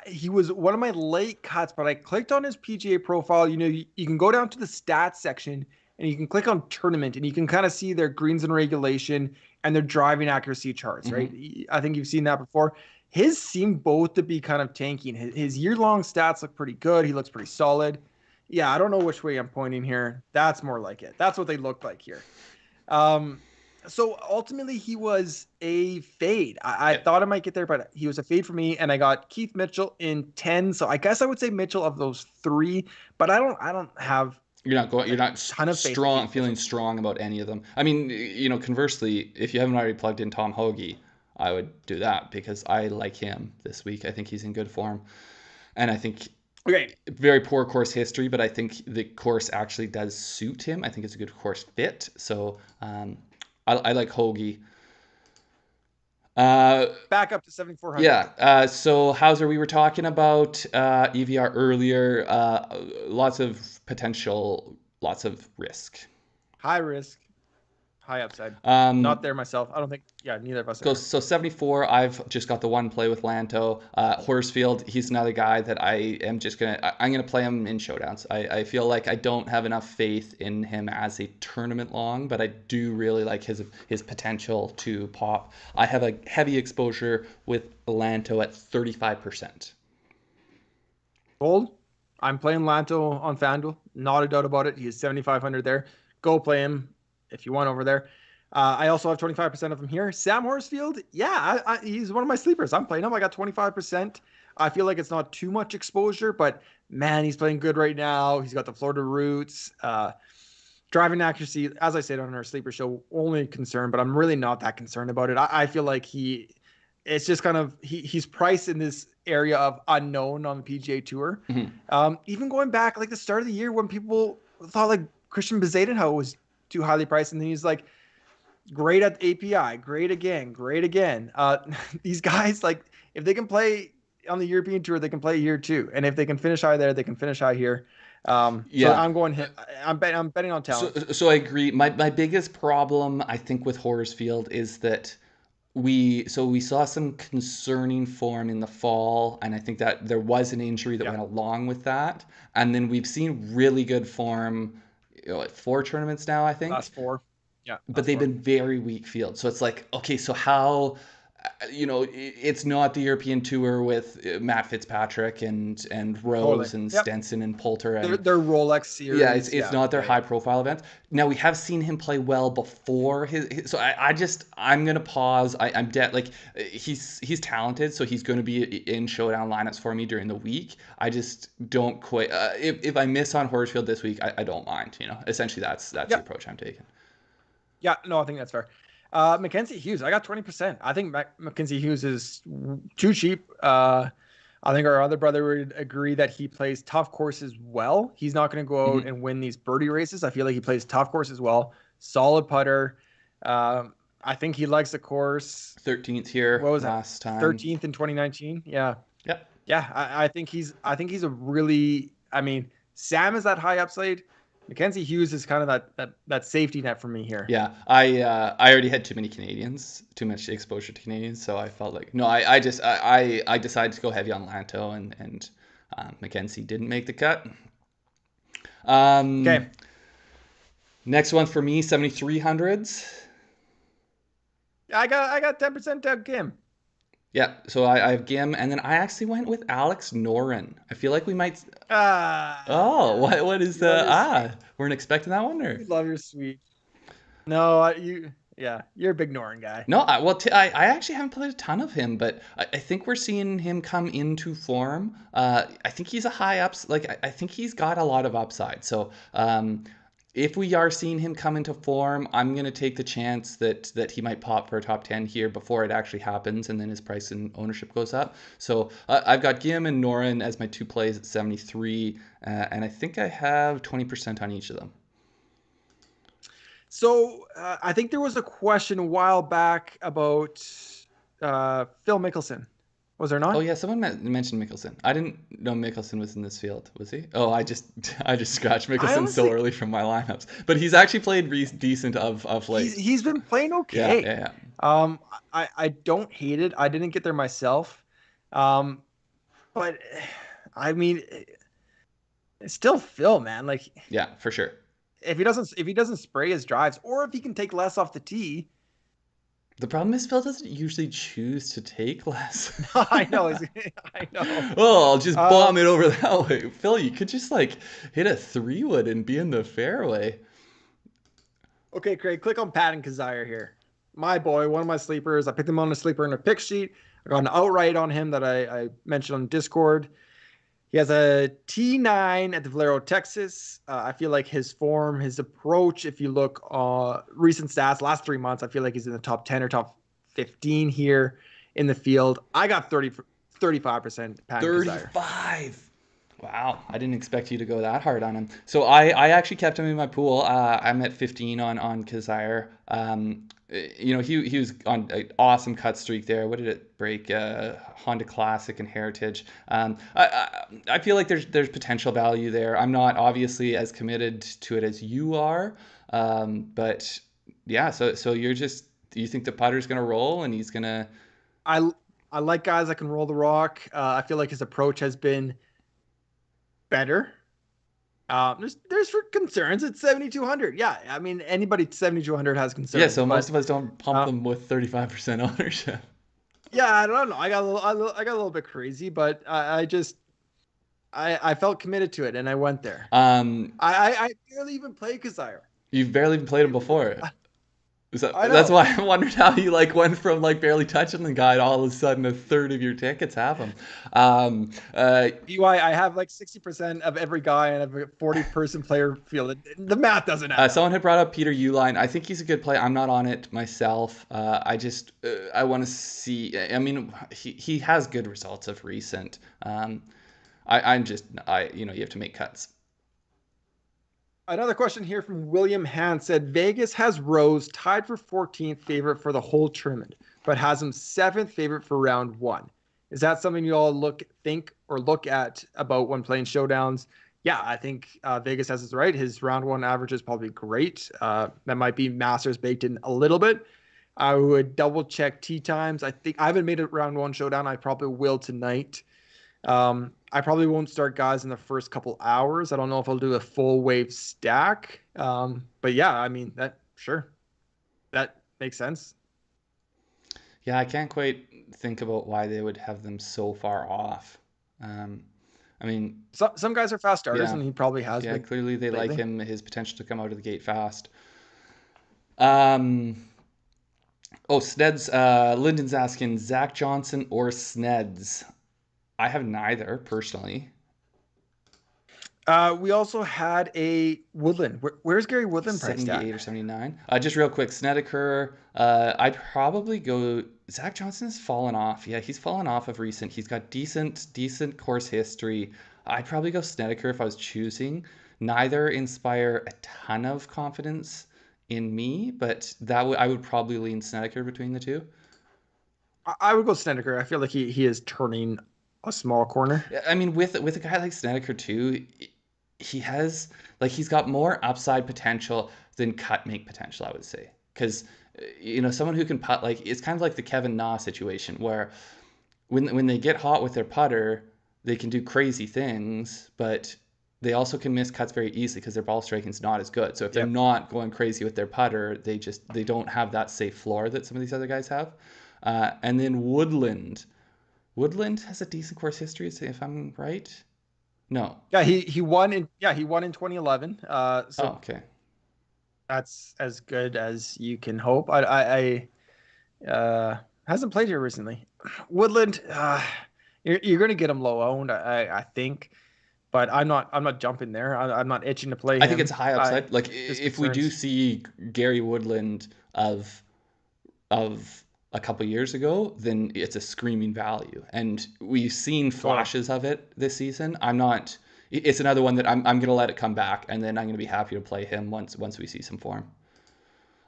he was one of my late cuts, but I clicked on his PGA profile. You can go down to the stats section and you can click on tournament and you can kind of see their greens and regulation and their driving accuracy charts, right? I think you've seen that before. His seem both to be kind of tanking. His year-long stats look pretty good. He looks pretty solid. Yeah, I don't know which way I'm pointing here. That's more like it. That's what they look like here. So ultimately, he was a fade. I thought I might get there, but he was a fade for me, and I got Keith Mitchell in 10. So I guess I would say Mitchell of those three, but I don't have. You're not feeling strong about any of them. I mean, conversely, if you haven't already plugged in Tom Hoagie, I would do that because I like him this week. I think he's in good form, and I think very poor course history, but I think the course actually does suit him. I think it's a good course fit. So I like Hoagie. Back up to 7,400. Yeah. So Hauser, we were talking about EVR earlier. Lots of potential, lots of risk. High risk, high upside. Not there myself. I don't think. Yeah, neither of us. So 74. I've just got the one play with Lanto. Horsfield. He's another guy that I'm gonna play him in showdowns. I feel like I don't have enough faith in him as a tournament long, but I do really like his potential to pop. I have a heavy exposure with Lanto at 35%. Gold. I'm playing Lanto on FanDuel. Not a doubt about it. He's 7,500 there. Go play him if you want over there. I also have 25% of him here. Sam Horsfield, yeah, he's one of my sleepers. I'm playing him. I got 25%. I feel like it's not too much exposure, but man, he's playing good right now. He's got the Florida roots. Driving accuracy, as I said on our sleeper show, only concern, but I'm really not that concerned about it. I feel like it's just kind of, he's priced in this area of unknown on the PGA Tour. Even going back like the start of the year when people thought like Christian Bezadenhout was too highly priced, and then he's like, great at API, great again. These guys, like, if they can play on the European Tour, they can play here too. And if they can finish high there, they can finish high here. So I'm betting on talent. So I agree. My biggest problem, I think, with Horsfield is that we saw some concerning form in the fall, and I think that there was an injury that went along with that. And then we've seen really good form, at 4 tournaments now, I think. Last 4. Yeah. But they've been very weak field. So it's like, okay, so how, it's not the European Tour with Matt Fitzpatrick and Rose and Stenson and Poulter. And their Rolex series. Yeah, it's not their high profile events. Now, we have seen him play well before his so I'm going to pause. He's talented, so he's going to be in showdown lineups for me during the week. I just don't quite, if I miss on Horsfield this week, I don't mind, essentially that's the approach I'm taking. Yeah, no, I think that's fair. Mackenzie Hughes, I got 20%. I think Mackenzie Hughes is too cheap. I think our other brother would agree that he plays tough courses well. He's not going to go out and win these birdie races. I feel like he plays tough courses well. Solid putter. I think he likes the course. 13th here. What was last that? time? 13th in 2019. Yeah. Yep. Yeah, I think he's a really. I mean, Sam is that high upside. Mackenzie Hughes is kind of that safety net for me here. Yeah, I already had too many Canadians, too much exposure to Canadians, so I felt like no, I decided to go heavy on Lanto, and Mackenzie didn't make the cut. Okay. Next one for me, 7300s. I got 10% Doug Kim. Yeah, so I have Gim, and then I actually went with Alex Noren. I feel like we might. Oh, Yeah. what is You love the your sweet. Weren't expecting that one, or You love your sweet. No, yeah, you're a big Norin guy. no? I actually haven't played a ton of him, but I think we're seeing him come into form. I think he's a high ups. Like I think he's got a lot of upside. So if we are seeing him come into form, I'm gonna take the chance that he might pop for a top 10 here before it actually happens, and then his price and ownership goes up. So I've got Gim and Noren as my two plays at 73, and I think I have 20% on each of them. So I think there was a question a while back about Phil Mickelson. Was there Oh not? yeah, someone mentioned Mickelson. I didn't know Mickelson was in this field. Was he? Oh, I just scratched I Mickelson so honestly, early from my lineups. But he's actually played decent of he's late. he's been playing Yeah, okay. yeah, yeah. I don't hate it. I didn't get there myself. Um, but I mean, it's still Phil, man. Like Yeah, for sure. if he doesn't spray his drives, or if he can take less off the tee. The problem is Phil doesn't usually choose to take less. I know, I know. Oh, I'll just bomb Um, it over that way. Phil, you could just like hit a 3-wood and be in the fairway. okay, Craig, click on Patton Kazire here. My boy, one of my sleepers. I picked him on a sleeper in a pick sheet. I got an outright on him that I mentioned on Discord. He has a T9 at the Valero, Texas. I feel like his form, his approach, if you look recent stats, last 3 months, I feel like he's in the top 10 or top 15 here in the field. I got 35% Patton Kazire. 35. Wow, I didn't expect you to go that hard on him. So I actually kept him in my pool. I'm at 15 on Kazire. He was on an awesome cut streak there. What did it break? Honda Classic and Heritage. I feel like there's potential value there. I'm not obviously as committed to it as you are, but yeah. So you think the putter's gonna roll and he's gonna. I I like guys that can roll the rock. I feel like his approach has been better. There's for concerns at 7,200. Yeah, I mean anybody at 7,200 has Yeah, concerns, so most but of us don't pump uh, them with 35% ownership. yeah, I don't know. I got a little bit crazy, but I felt committed to it and I went there. Um, I barely even played Kazire. you've barely even played them before. So I that's know. why I wondered how you like went from like barely touching the guy to all of a sudden a third of your tickets have him. Um, uh, BY, I have like 60% of every guy and a 40-person player field. The math doesn't add up. Someone had brought up Peter Uline. I think he's a good play. I'm not on it myself. I want to see. I mean, he has good results of recent. I'm just you have to make cuts. Another question here from William Han said Vegas has Rose tied for 14th favorite for the whole tournament, but has him 7th favorite for round one. Is that something you all think or look at about when playing showdowns? Yeah, I think Vegas has it right. His round one average is probably great. That might be Masters baked in a little bit. I would double check tee times. I think I haven't made a round one showdown. I probably will tonight. I probably won't start guys in the first couple hours. I don't know if I'll do a full wave stack. But yeah, I mean that makes sense. Yeah, I can't quite think about why they would have them so far off. Um, I mean, Some guys are fast starters, yeah, and he probably has yeah. been Clearly, they like lately. him, his potential to come out of the gate fast. Um, oh, Sneds. Lyndon's asking Zach Johnson or Sneds. I have neither personally. We also had a Woodland. Where's Gary Woodland priced at? 78 or 79. Just real quick, Snedeker. I'd probably go. Zach Johnson's fallen off. Yeah, he's fallen off of recent. He's got decent course history. I'd probably go Snedeker if I was choosing. Neither inspire a ton of confidence in me, but I would probably lean Snedeker between the two. I would go Snedeker. I feel like he is turning a small corner. I mean, with a guy like Snedeker too, he has he's got more upside potential than cut make potential, I would say. Because someone who can putt, it's kind of like the Kevin Na situation where when they get hot with their putter, they can do crazy things, but they also can miss cuts very easily because their ball striking is not as good. So if they're Yep. not going crazy with their putter, they don't have that safe floor that some of these other guys have. And then Woodland has a decent course history, if I'm right. No. Yeah, he won in 2011. Oh, So okay. that's as good as you can hope. I hasn't played here recently. Woodland, you're going to get him low owned, I think, but I'm not jumping there. I'm not itching to play I think it's him. a high I upside. Like Just if we do concerns. see Gary Woodland of a couple years ago, then it's a screaming value. And we've seen Totally. flashes of it this season. I'm not. It's another one that I'm going to let it come back, and then I'm going to be happy to play him once we see some form.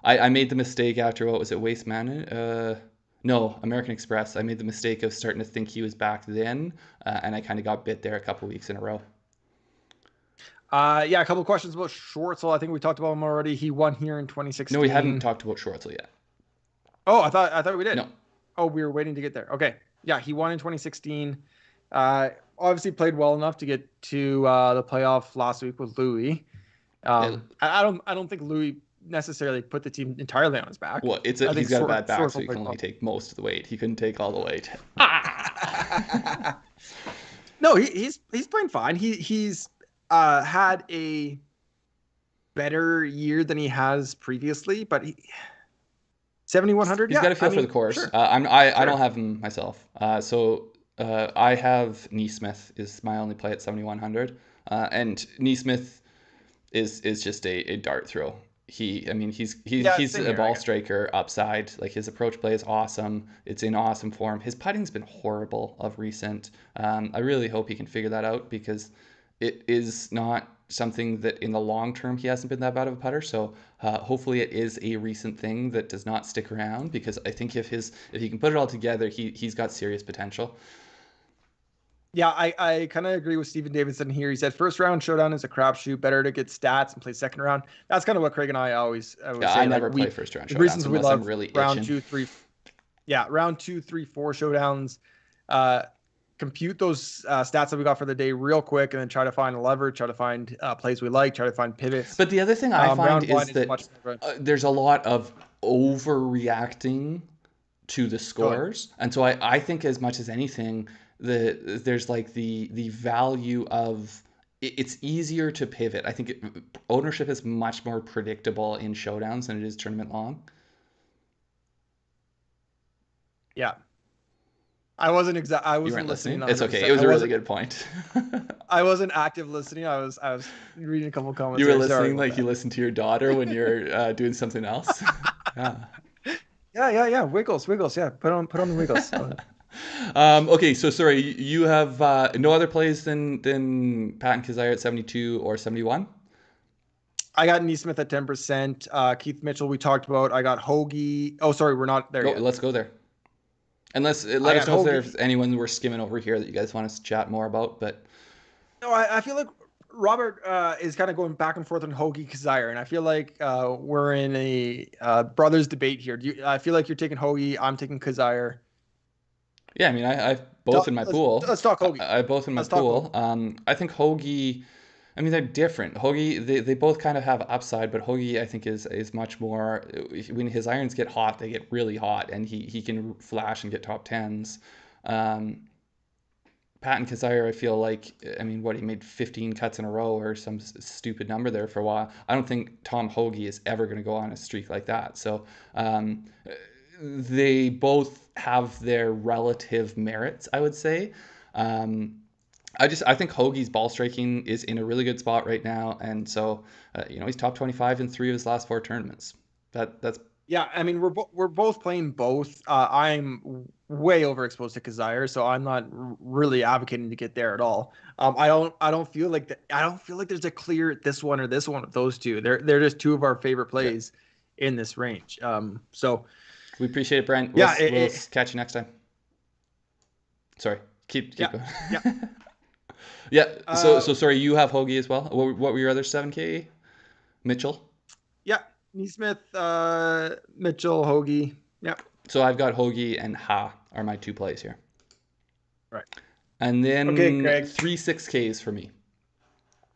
I made the mistake after what was it, Waste Man? No, American Express. I made the mistake of starting to think he was back then, and I kind of got bit there a couple weeks in a row. Yeah, a couple of questions about Schwartzel. I think we talked about him already. He won here in No, we hadn't 2016. talked about Schwartzel yet. Oh, I thought we did. No, Oh, we were waiting to get there. Okay. Yeah, he won in 2016. Obviously played well enough to get to the playoff last week with Louis. it, I don't think Louis necessarily put the team entirely on his back. well, I think he's got a bad back, so Schwartzel he can played only well. take most of the weight. He couldn't take all the weight. No, he's playing fine. He's had a better year than he has previously, but 7,100. He's Yeah, got a I feel for the mean, course. sure, I don't sure. have him myself. I have Neesmith is my only play at 7,100, and Neesmith is just a dart throw. Yeah, He's same a here. I ball got. striker upside. Like his approach play is awesome. It's in awesome form. His putting's been horrible of recent. I really hope he can figure that out because it is not something that in the long term he hasn't been that bad of a putter. So hopefully it is a recent thing that does not stick around because I think if he can put it all together, he's got serious potential. Yeah, I kind of agree with Stephen Davidson here. He said first round showdown is a crapshoot. Better to get stats and play second round. That's kind of what Craig and I always Yeah, I say. Like never play first round the showdowns reasons we unless I'm love really round itching. two, three, yeah, round two, three, four showdowns. Uh, compute those stats that we got for the day real quick, and then try to find a lever, try to find plays we like, try to find pivots. But the other thing I find Round one is is that much more of a there's a lot of overreacting to the totally. scores, and so I think as much as anything, there's like the value of it's easier to pivot. I think ownership is much more predictable in showdowns than it is tournament long. Yeah, I You wasn't weren't listening listening. It's 100. okay. It percent was a really good point. I wasn't active listening. I was reading a couple of You comments were there. Sorry listening about like you that. listen to your daughter when you're doing something else. Yeah. Yeah. Wiggles. Yeah, put on the Wiggles. Okay, so sorry, you have no other plays than Pat and Kazire at 72 or 71? I got Neesmith at 10%. Keith Mitchell, we talked about. I got Hoagie. Oh, sorry, we're not there Go, yet. let's go there. Unless I let us got know if there's Hoagie. anyone we're skimming over here that you guys want us to chat more about. But No, I feel like Robert is kind of going back and forth on Hoagie Kazire, and I feel like we're in a brothers debate here. I feel like you're taking Hoagie. I'm taking Kazire. yeah, I mean, I've both in my pool. Let's talk Hoagie. I both in my Let's talk Hoagie. pool. I think Hoagie. I mean, they're different. Hoagie, they both kind of have upside, but Hoagie, I think, is much more. When his irons get hot, they get really hot, and he can flash and get top tens. Um, Pat and Kazire, I feel like, I mean, what he made 15 cuts in a row or some stupid number there for a while. I don't think Tom Hoagie is ever going to go on a streak like that. So they both have their relative merits, I would say. Um, I think Hoagie's ball striking is in a really good spot right now, and so he's top 25 in 3 of his last 4 tournaments. That's Yeah, I mean we're both playing both. I'm way overexposed to Kazire, so I'm not really advocating to get there at all. I don't feel like I don't feel like there's a clear this one or this one of those two. They're just two of our favorite yeah. plays in this range. So We appreciate it, Brent. yeah, We'll catch you next time. Sorry, keep yeah, going. yeah. Yeah. So Uh, sorry, you have Hoagie as well. What were your other 7K? Mitchell. yeah, Neesmith, Mitchell, Hoagie. Yeah. So I've got Hoagie and Ha are my two plays here. Right. And Okay, then Craig. three 6Ks for me.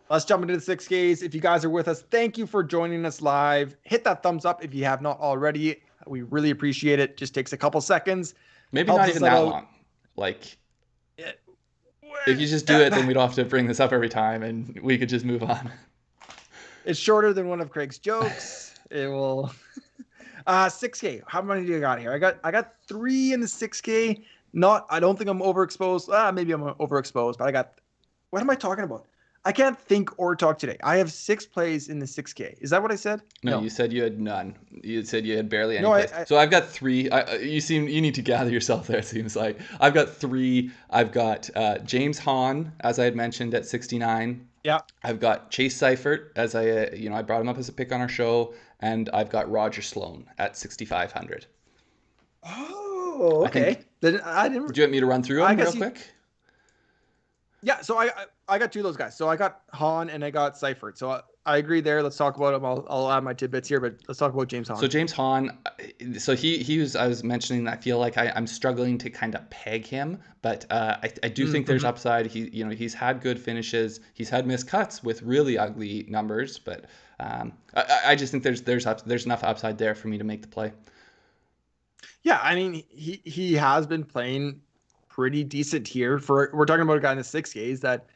Let's jump into the 6Ks. If you guys are with us, thank you for joining us live. Hit that thumbs up if you have not already. We really appreciate it. Just takes a couple seconds. Maybe Helps not us even that out. long. Like, if you just do it, then we don't have to bring this up every time and we could just move on. It's shorter than one of Craig's jokes. It will 6K. How many do you got here? I got 3 in the 6K. I don't think I'm overexposed. Maybe I'm overexposed, but I got, what am I talking about? I can't think or talk today. I have 6 plays in the 6K. Is that what I said? No, you said you had none. You said you had barely any No, plays. So I've got 3. You need to gather yourself there, it seems like. I've got 3. I've got James Hahn, as I had mentioned, at 69. yeah. I've got Chase Seifert, as I brought him up as a pick on our show, and I've got Roger Sloan at 6,500. Oh, I think. okay. Then I didn't. Do you want me to run through them real quick? Yeah, so I got 2 of those guys. So I got Hahn and I got Seifert. So I agree there. Let's talk about him. I'll add my tidbits here, but let's talk about James Hahn. So James Hahn, so he was, I was mentioning, I feel like I'm struggling to kind of peg him, but I do think there's upside. He's had good finishes. He's had missed cuts with really ugly numbers, but I just think there's enough upside there for me to make the play. Yeah, I mean he has been playing pretty decent here. We're talking about a guy in the 6Ks that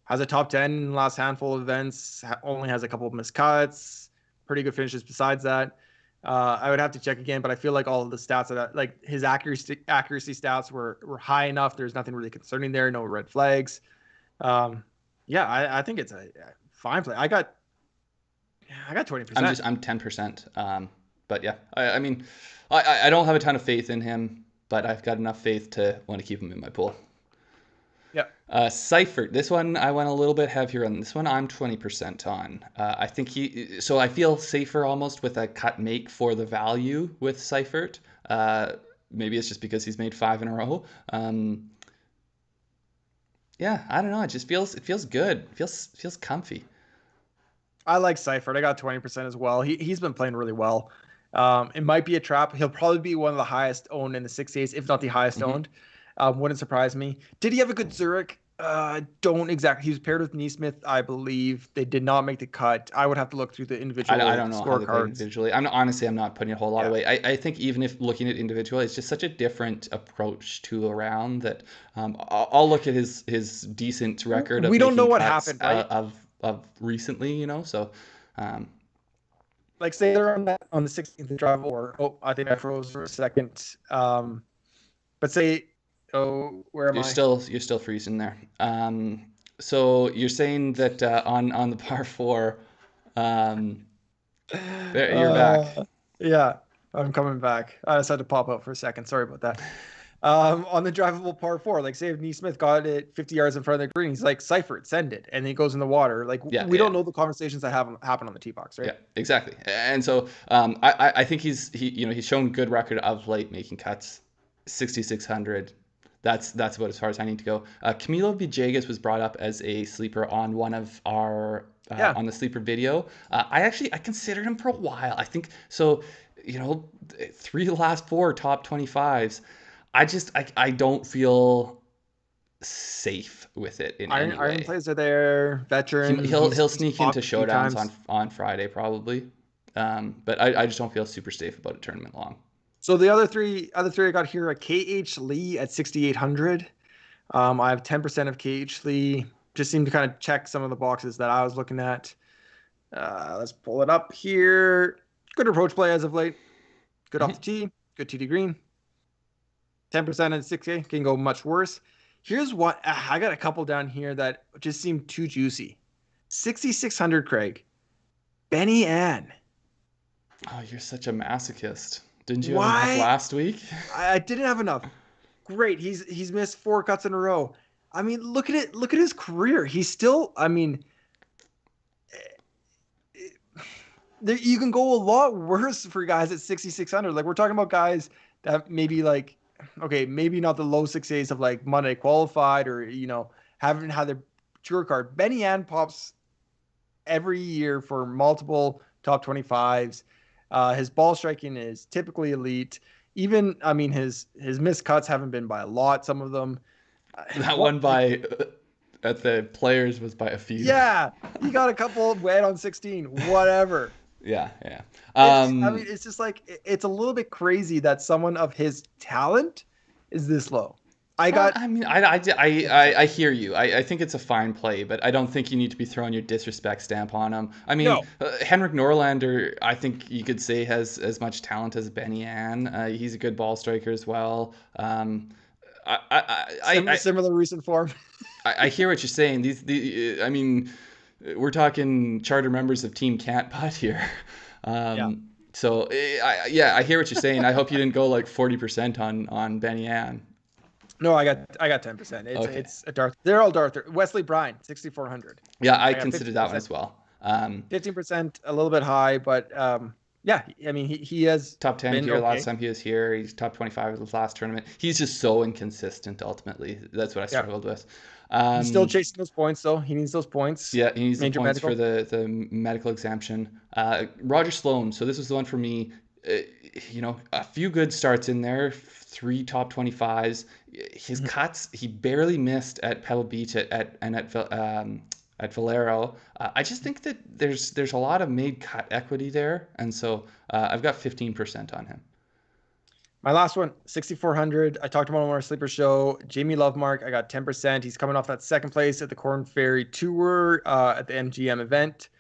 has a top 10 in the last handful of events, only has a couple of missed cuts, pretty good finishes besides that. I would have to check again, but I feel like all of the stats like his accuracy stats were high enough. There's nothing really concerning there, no red flags. Yeah, I think it's a fine play. I got 20%. I'm 10%. But yeah, I mean, I don't have a ton of faith in him, but I've got enough faith to want to keep him in my pool. Yeah. Seifert, this one I went a little bit heavier on. This one I'm 20% on. I think so I feel safer almost with a cut make for the value with Seifert. Maybe it's just because he's made 5 in a row. Yeah, I don't know. It feels good. It feels comfy. I like Seifert. I got 20% as well. He's been playing really well. It might be a trap. He'll probably be one of the highest owned in the 6Ks, if not the highest owned. Wouldn't surprise me. Did he have a good Zurich? Don't exactly. He was paired with Neesmith, I believe. They did not make the cut. I would have to look through the individual I don't know how they play scorecards. individually. I'm not putting a whole lot of weight. I think even if looking at individual, it's just such a different approach to a round that I'll look at his decent record. We don't know what cuts, happened, right? Of recently, so. Like say they're on the 16th drive, or I think I froze for a second. But say, where am I? You're still freezing there. So you're saying that on the par 4, you're back. Yeah, I'm coming back. I just had to pop out for a second. Sorry about that. On the drivable par 4, like say if Neesmith got it 50 yards in front of the green, he's like, Seifert, send it, and then he goes in the water. Like we don't know the conversations that happen on the tee box, right? Yeah, exactly. And so I think he's shown good record of late making cuts. 6,600. That's about as far as I need to go. Camilo Villegas was brought up as a sleeper on one of our on the sleeper video. I considered him for a while. I think so. 3 of the last 4 top 25s. I don't feel safe with it in any way. Iron plays are there. Veteran. He'll sneak into showdowns on Friday probably. But I just don't feel super safe about a tournament long. So the other three I got here are KH Lee at 6,800. I have 10% of KH Lee. Just seemed to kind of check some of the boxes that I was looking at. Let's pull it up here. Good approach play as of late. Good off the tee. Good TD green. 10% in 6K can go much worse. Here's what I got a couple down here that just seem too juicy. 6,600, Craig. Benny Ann. Oh, you're such a masochist. Didn't you have enough last week? I didn't have enough. Great. He's missed 4 cuts in a row. I mean, look at it. Look at his career. He's still, I mean, you can go a lot worse for guys at 6,600. Like we're talking about guys that maybe like, okay, maybe not the low 6As of like Monday qualified or, haven't had their tour card. Benny Ann pops every year for multiple top 25s. His ball striking is typically elite. Even, I mean, his missed cuts haven't been by a lot. Some of them. That What one like? by at the Players was by a few. Yeah, he got a couple wet on 16. Whatever. Yeah, yeah. I mean, it's just like it's a little bit crazy that someone of his talent is this low. I got I mean, I hear you. I think it's a fine play, but I don't think you need to be throwing your disrespect stamp on him. I mean, no. Henrik Norlander, I think you could say has as much talent as Benny Ann. He's a good ball striker as well. I, I, I, I, Similar recent form. I hear what you're saying. I mean, we're talking charter members of Team Can't Putt here. Yeah. So, yeah, I hear what you're saying. I hope you didn't go like 40% on Benny Ann. No, I got 10%. Okay. It's a Darth. They're all Darth. Wesley Bryan, 6,400. Yeah, I I got consider that one 15%. as well. 15%, a little bit high, but yeah, I mean he has Top 10 been here okay. last time he was here. He's top 25 of his last tournament. He's just so inconsistent ultimately. That's what I Yeah. struggled with. He's still chasing those points though. He needs those points. Yeah, he needs the Major points medical. for the medical exemption. Roger Sloan. So this was the one for me. A few good starts in there. 3 top 25s. His cuts, he barely missed at Pebble Beach at Valero. I just think that there's a lot of made cut equity there, and so I've got 15% on him. My last one, 6,400. I talked about him on our sleeper show. Jamie Lovemark, I got 10%. He's coming off that second place at the Corn Ferry Tour at the MGM event.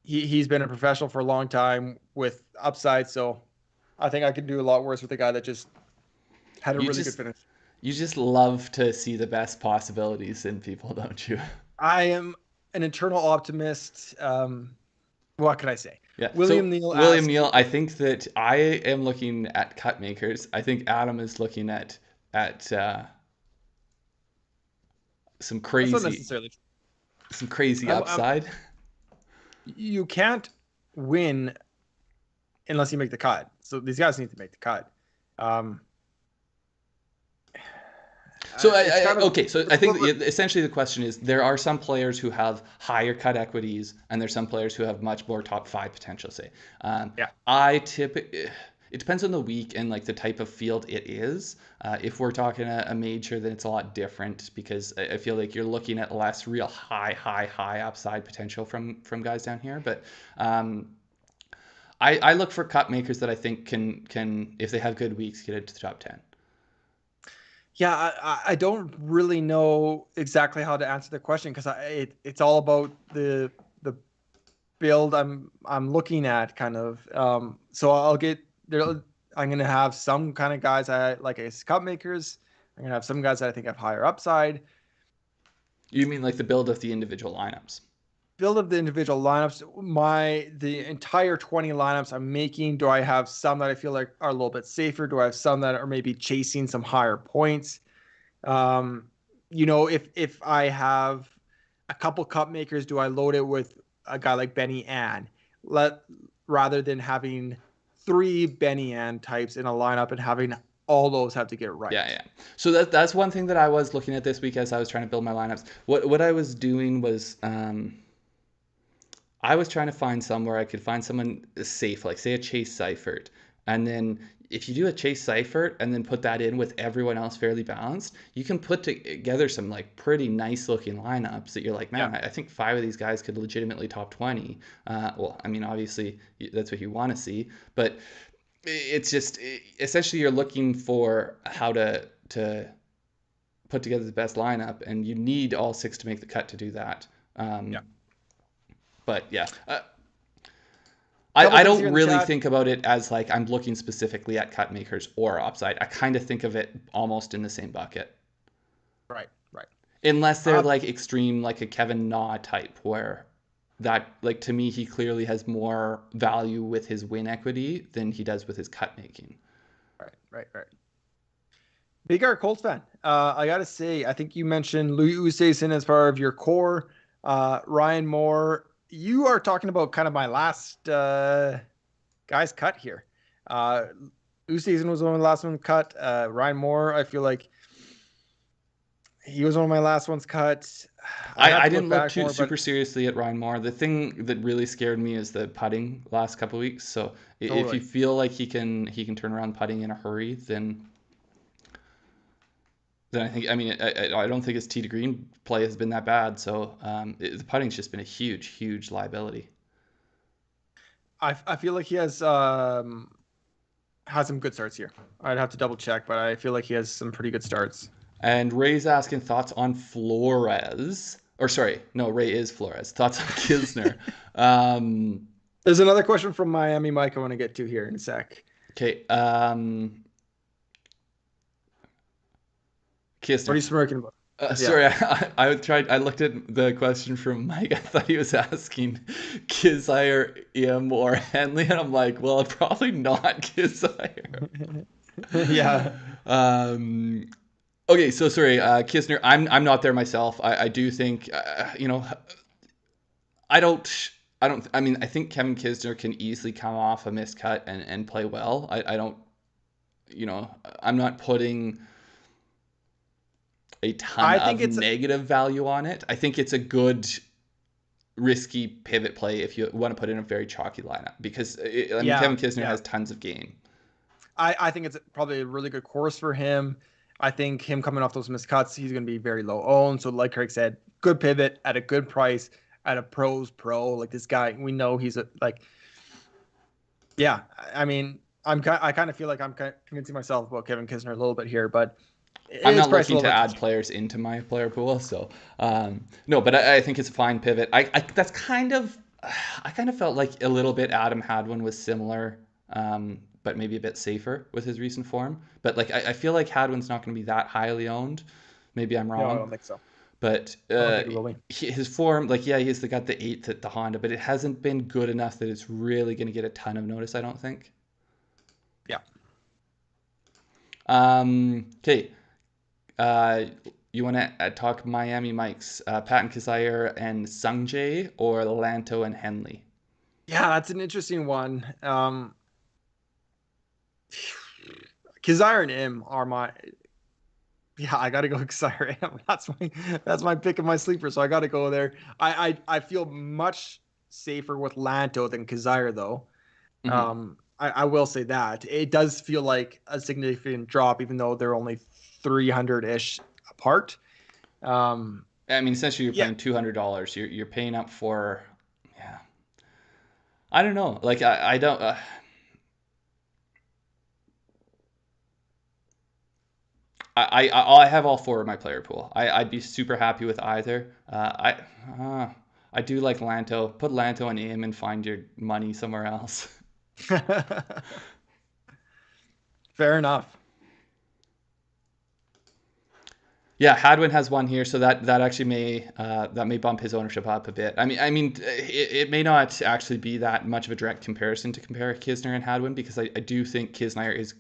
He's been a professional for a long time with upside, so I think I could do a lot worse with a guy that just had a You really good just finish. you just love to see the best possibilities in people, don't you? I am an eternal optimist. What can I say? Yeah. William So Neal William asked, Neal, I think that I am looking at cut makers. I think Adam is looking at some that's not crazy necessarily true. some crazy I'm, upside. you can't win unless you make the cut. So these guys need to make the cut. Um, So it's kind of okay, so I think essentially the question is there are some players who have higher cut equities, and there's some players who have much more top 5 potential. Say, yeah. I typically it depends on the week and like the type of field it is. If we're talking a major, then it's a lot different because I feel like you're looking at less real high upside potential from guys down here. But I look for cut makers that I think can if they have good weeks get into the top 10. Yeah, I don't really know exactly how to answer the question because it's all about the build I'm looking at kind of. So I'll get there. I'm gonna have some kind of guys I like as cup makers. I'm gonna have some guys that I think have higher upside. You mean like the build of the individual lineups? Build of the individual lineups. The entire 20 lineups I'm making. Do I have some that I feel like are a little bit safer? Do I have some that are maybe chasing some higher points? If I have a couple cup makers, do I load it with a guy like Benny Ann? Rather than having 3 Benny Ann types in a lineup and having all those have to get right. Yeah. So that's one thing that I was looking at this week as I was trying to build my lineups. What I was doing was I was trying to find somewhere I could find someone safe, like say a Chase Seifert, and then if you do a Chase Seifert and then put that in with everyone else fairly balanced, you can put together some like pretty nice looking lineups that you're like, man, Yeah. I think 5 of these guys could legitimately top 20. Well, I mean, obviously that's what you want to see, but it's just essentially you're looking for how to put together the best lineup, and you need all 6 to make the cut to do that. Yeah. But yeah, Couple I things here don't in the really chat. think about it as like I'm looking specifically at cut makers or upside. I kind of think of it almost in the same bucket, Right. unless they're like extreme, like a Kevin Na type, where that like to me he clearly has more value with his win equity than he does with his cut making. Right. Big Art Colts fan. I gotta say, I think you mentioned Louis Oosthuizen as part of your core. Ryan Moore, you are talking about kind of my last guy's cut here. Oosthuizen was one of the last one cut. Ryan Moore, I feel like He was one of my last ones cut. I'd have I to look didn't look back too more, but super seriously at Ryan Moore. The thing that really scared me is the putting last couple of weeks. So if you totally. feel like he can turn around putting in a hurry, then I think, I mean, I don't think his tee to green play has been that bad. So the putting's just been a huge, huge liability. I feel like he has some good starts here. I'd have to double check, but I feel like he has some pretty good starts. And Ray's asking thoughts on Flores. Or sorry, no, Ray is Flores. Thoughts on Kisner. Um, There's another question from Miami Mike I want to get to here in a sec. okay. What are Kisner. you smirking about? Yeah. Sorry, I looked at the question from Mike. I thought he was asking Kizire, Im, or Henley, and I'm like, well, probably not Kizire. Yeah. Um, okay, so sorry, Kisner. I'm not there myself. I do think I don't. I mean, I think Kevin Kisner can easily come off a miscut and play well. I don't. I'm not putting a ton I think of it's negative value on it. I think it's a good risky pivot play if you want to put in a very chalky lineup because I mean yeah, Kevin Kisner yeah. has tons of game. I think it's probably a really good course for him. I think him coming off those miscuts, he's going to be very low owned. So, like Craig said, good pivot at a good price at a pros pro. Like this guy, we know he's a like. Yeah, I mean, I kind of feel like I'm convincing myself about Kevin Kisner a little bit here, but I'm it's not priced a looking little to bit too add cheap. players into my player pool, so no, but I think it's a fine pivot. That's kind of I kind of felt like a little bit Adam Hadwin was similar, but maybe a bit safer with his recent form. But like I feel like Hadwin's not going to be that highly owned. Maybe I'm No, I wrong, don't think so. but I don't think it will be. his form, like yeah, got the eighth at the Honda, but it hasn't been good enough that it's really going to get a ton of notice. I don't think. Yeah. Okay. Uh, you want to talk Miami Mikes, Patton Kizzire and Sungjae, or Lanto and Henley? Yeah, that's an interesting one. Kazire and M are my. Yeah, I gotta go Kazire M. That's my pick of my sleeper, so I gotta go there. I feel much safer with Lanto than Kazire though. Hmm. I will say that it does feel like a significant drop, even though they're only 300 ish apart. Um, I mean, essentially, you're yeah, paying $200. You're paying up for, yeah. I don't know. Like I don't. I have all four of my player pool. I'd be super happy with either. I do like Lanto. Put Lanto and Im and find your money somewhere else. fair enough. Yeah, Hadwin has one here, so that actually may bump his ownership up a bit. I mean, it may not actually be that much of a direct comparison to compare Kisner and Hadwin because I do think Kisner is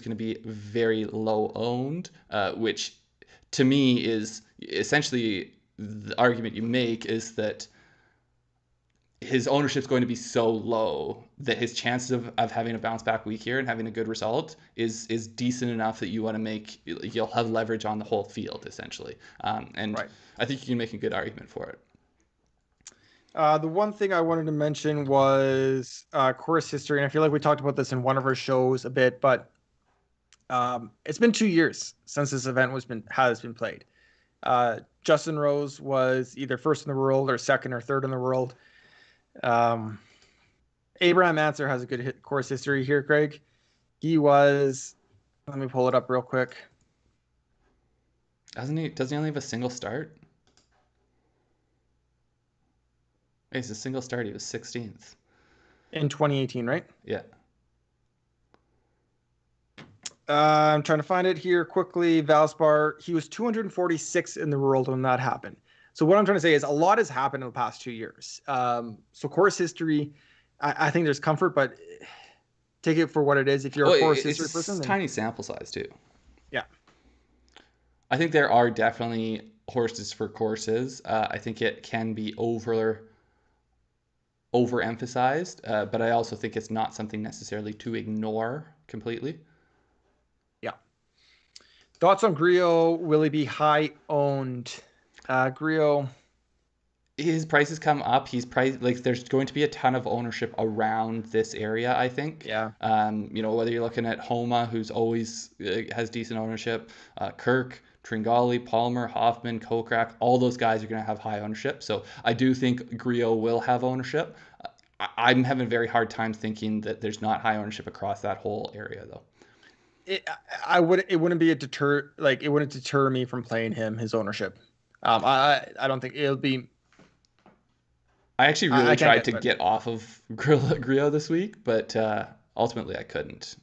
going to be very low owned, which to me is essentially the argument you make is that his ownership is going to be so low that his chances of having a bounce back week here and having a good result is decent enough that you'll have leverage on the whole field essentially, and Right. I think you can make a good argument for it. The one thing I wanted to mention was course history, and I feel like we talked about this in one of our shows a bit, but it's been 2 years since this event has been played. Justin Rose was either first in the world or second or third in the world. Um, Abraham Answer has a good course history here, Craig. He was. Let me pull it up real quick. Doesn't he only have a single start? It's a single start. He was 16th. In 2018, right? Yeah. I'm trying to find it here quickly. Valspar, he was 246 in the world when that happened. So what I'm trying to say is a lot has happened in the past 2 years. So course history, I think there's comfort, but take it for what it is. If you're Oh, a course it's history just person, then tiny sample size too. yeah, I think there are definitely horses for courses. I think it can be overemphasized, but I also think it's not something necessarily to ignore completely. yeah. Thoughts on Griot? Will he be high owned? Griot. His prices come up. He's priced like there's going to be a ton of ownership around this area, I think. Yeah. Whether you're looking at Homa, who's always has decent ownership, Kirk, Tringali, Palmer, Hoffman, Kokrak, all those guys are going to have high ownership. So I do think Griot will have ownership. I'm having a very hard time thinking that there's not high ownership across that whole area, though. It wouldn't be a deter, like it wouldn't deter me from playing him, his ownership. I don't think it'll be. I actually really I can't tried to get off of Griot this week, but ultimately I couldn't.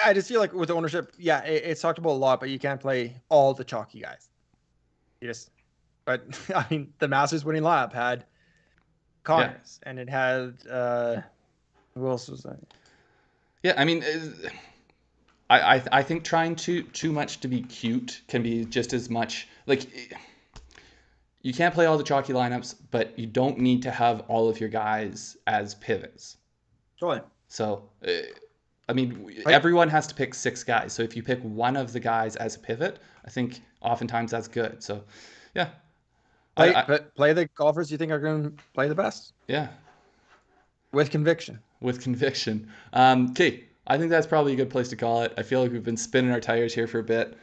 I just feel like with ownership, yeah, it's talked about a lot, but you can't play all the chalky guys. But I mean, the Masters winning lineup had Connors, and it had who else was that? Yeah, I mean, I think trying too much to be cute can be just as much like you can't play all the chalky lineups, but you don't need to have all of your guys as pivots. Totally. So, I mean, everyone has to pick 6 guys. So if you pick one of the guys as a pivot, I think oftentimes that's good. So, yeah. Play the golfers you think are going to play the best. Yeah. With conviction. With conviction. Okay, I think that's probably a good place to call it. I feel like we've been spinning our tires here for a bit.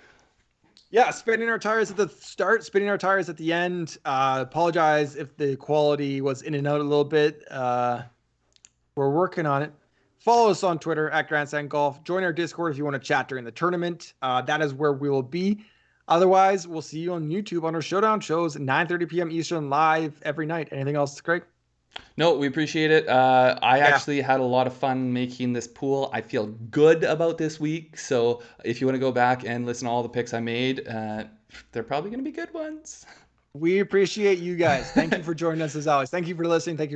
Yeah, spinning our tires at the start, spinning our tires at the end. Apologize if the quality was in and out a little bit. We're working on it. Follow us on Twitter at Grandstand Golf. Join our Discord if you want to chat during the tournament. That is where we will be. Otherwise, we'll see you on YouTube on our Showdown shows at 9:30 p.m. Eastern live every night. Anything else, Craig? No, we appreciate it. I actually had a lot of fun making this pool. I feel good about this week. So if you want to go back and listen to all the picks I made, they're probably going to be good ones. We appreciate you guys. Thank you for joining us as always. Thank you for listening. Thank you for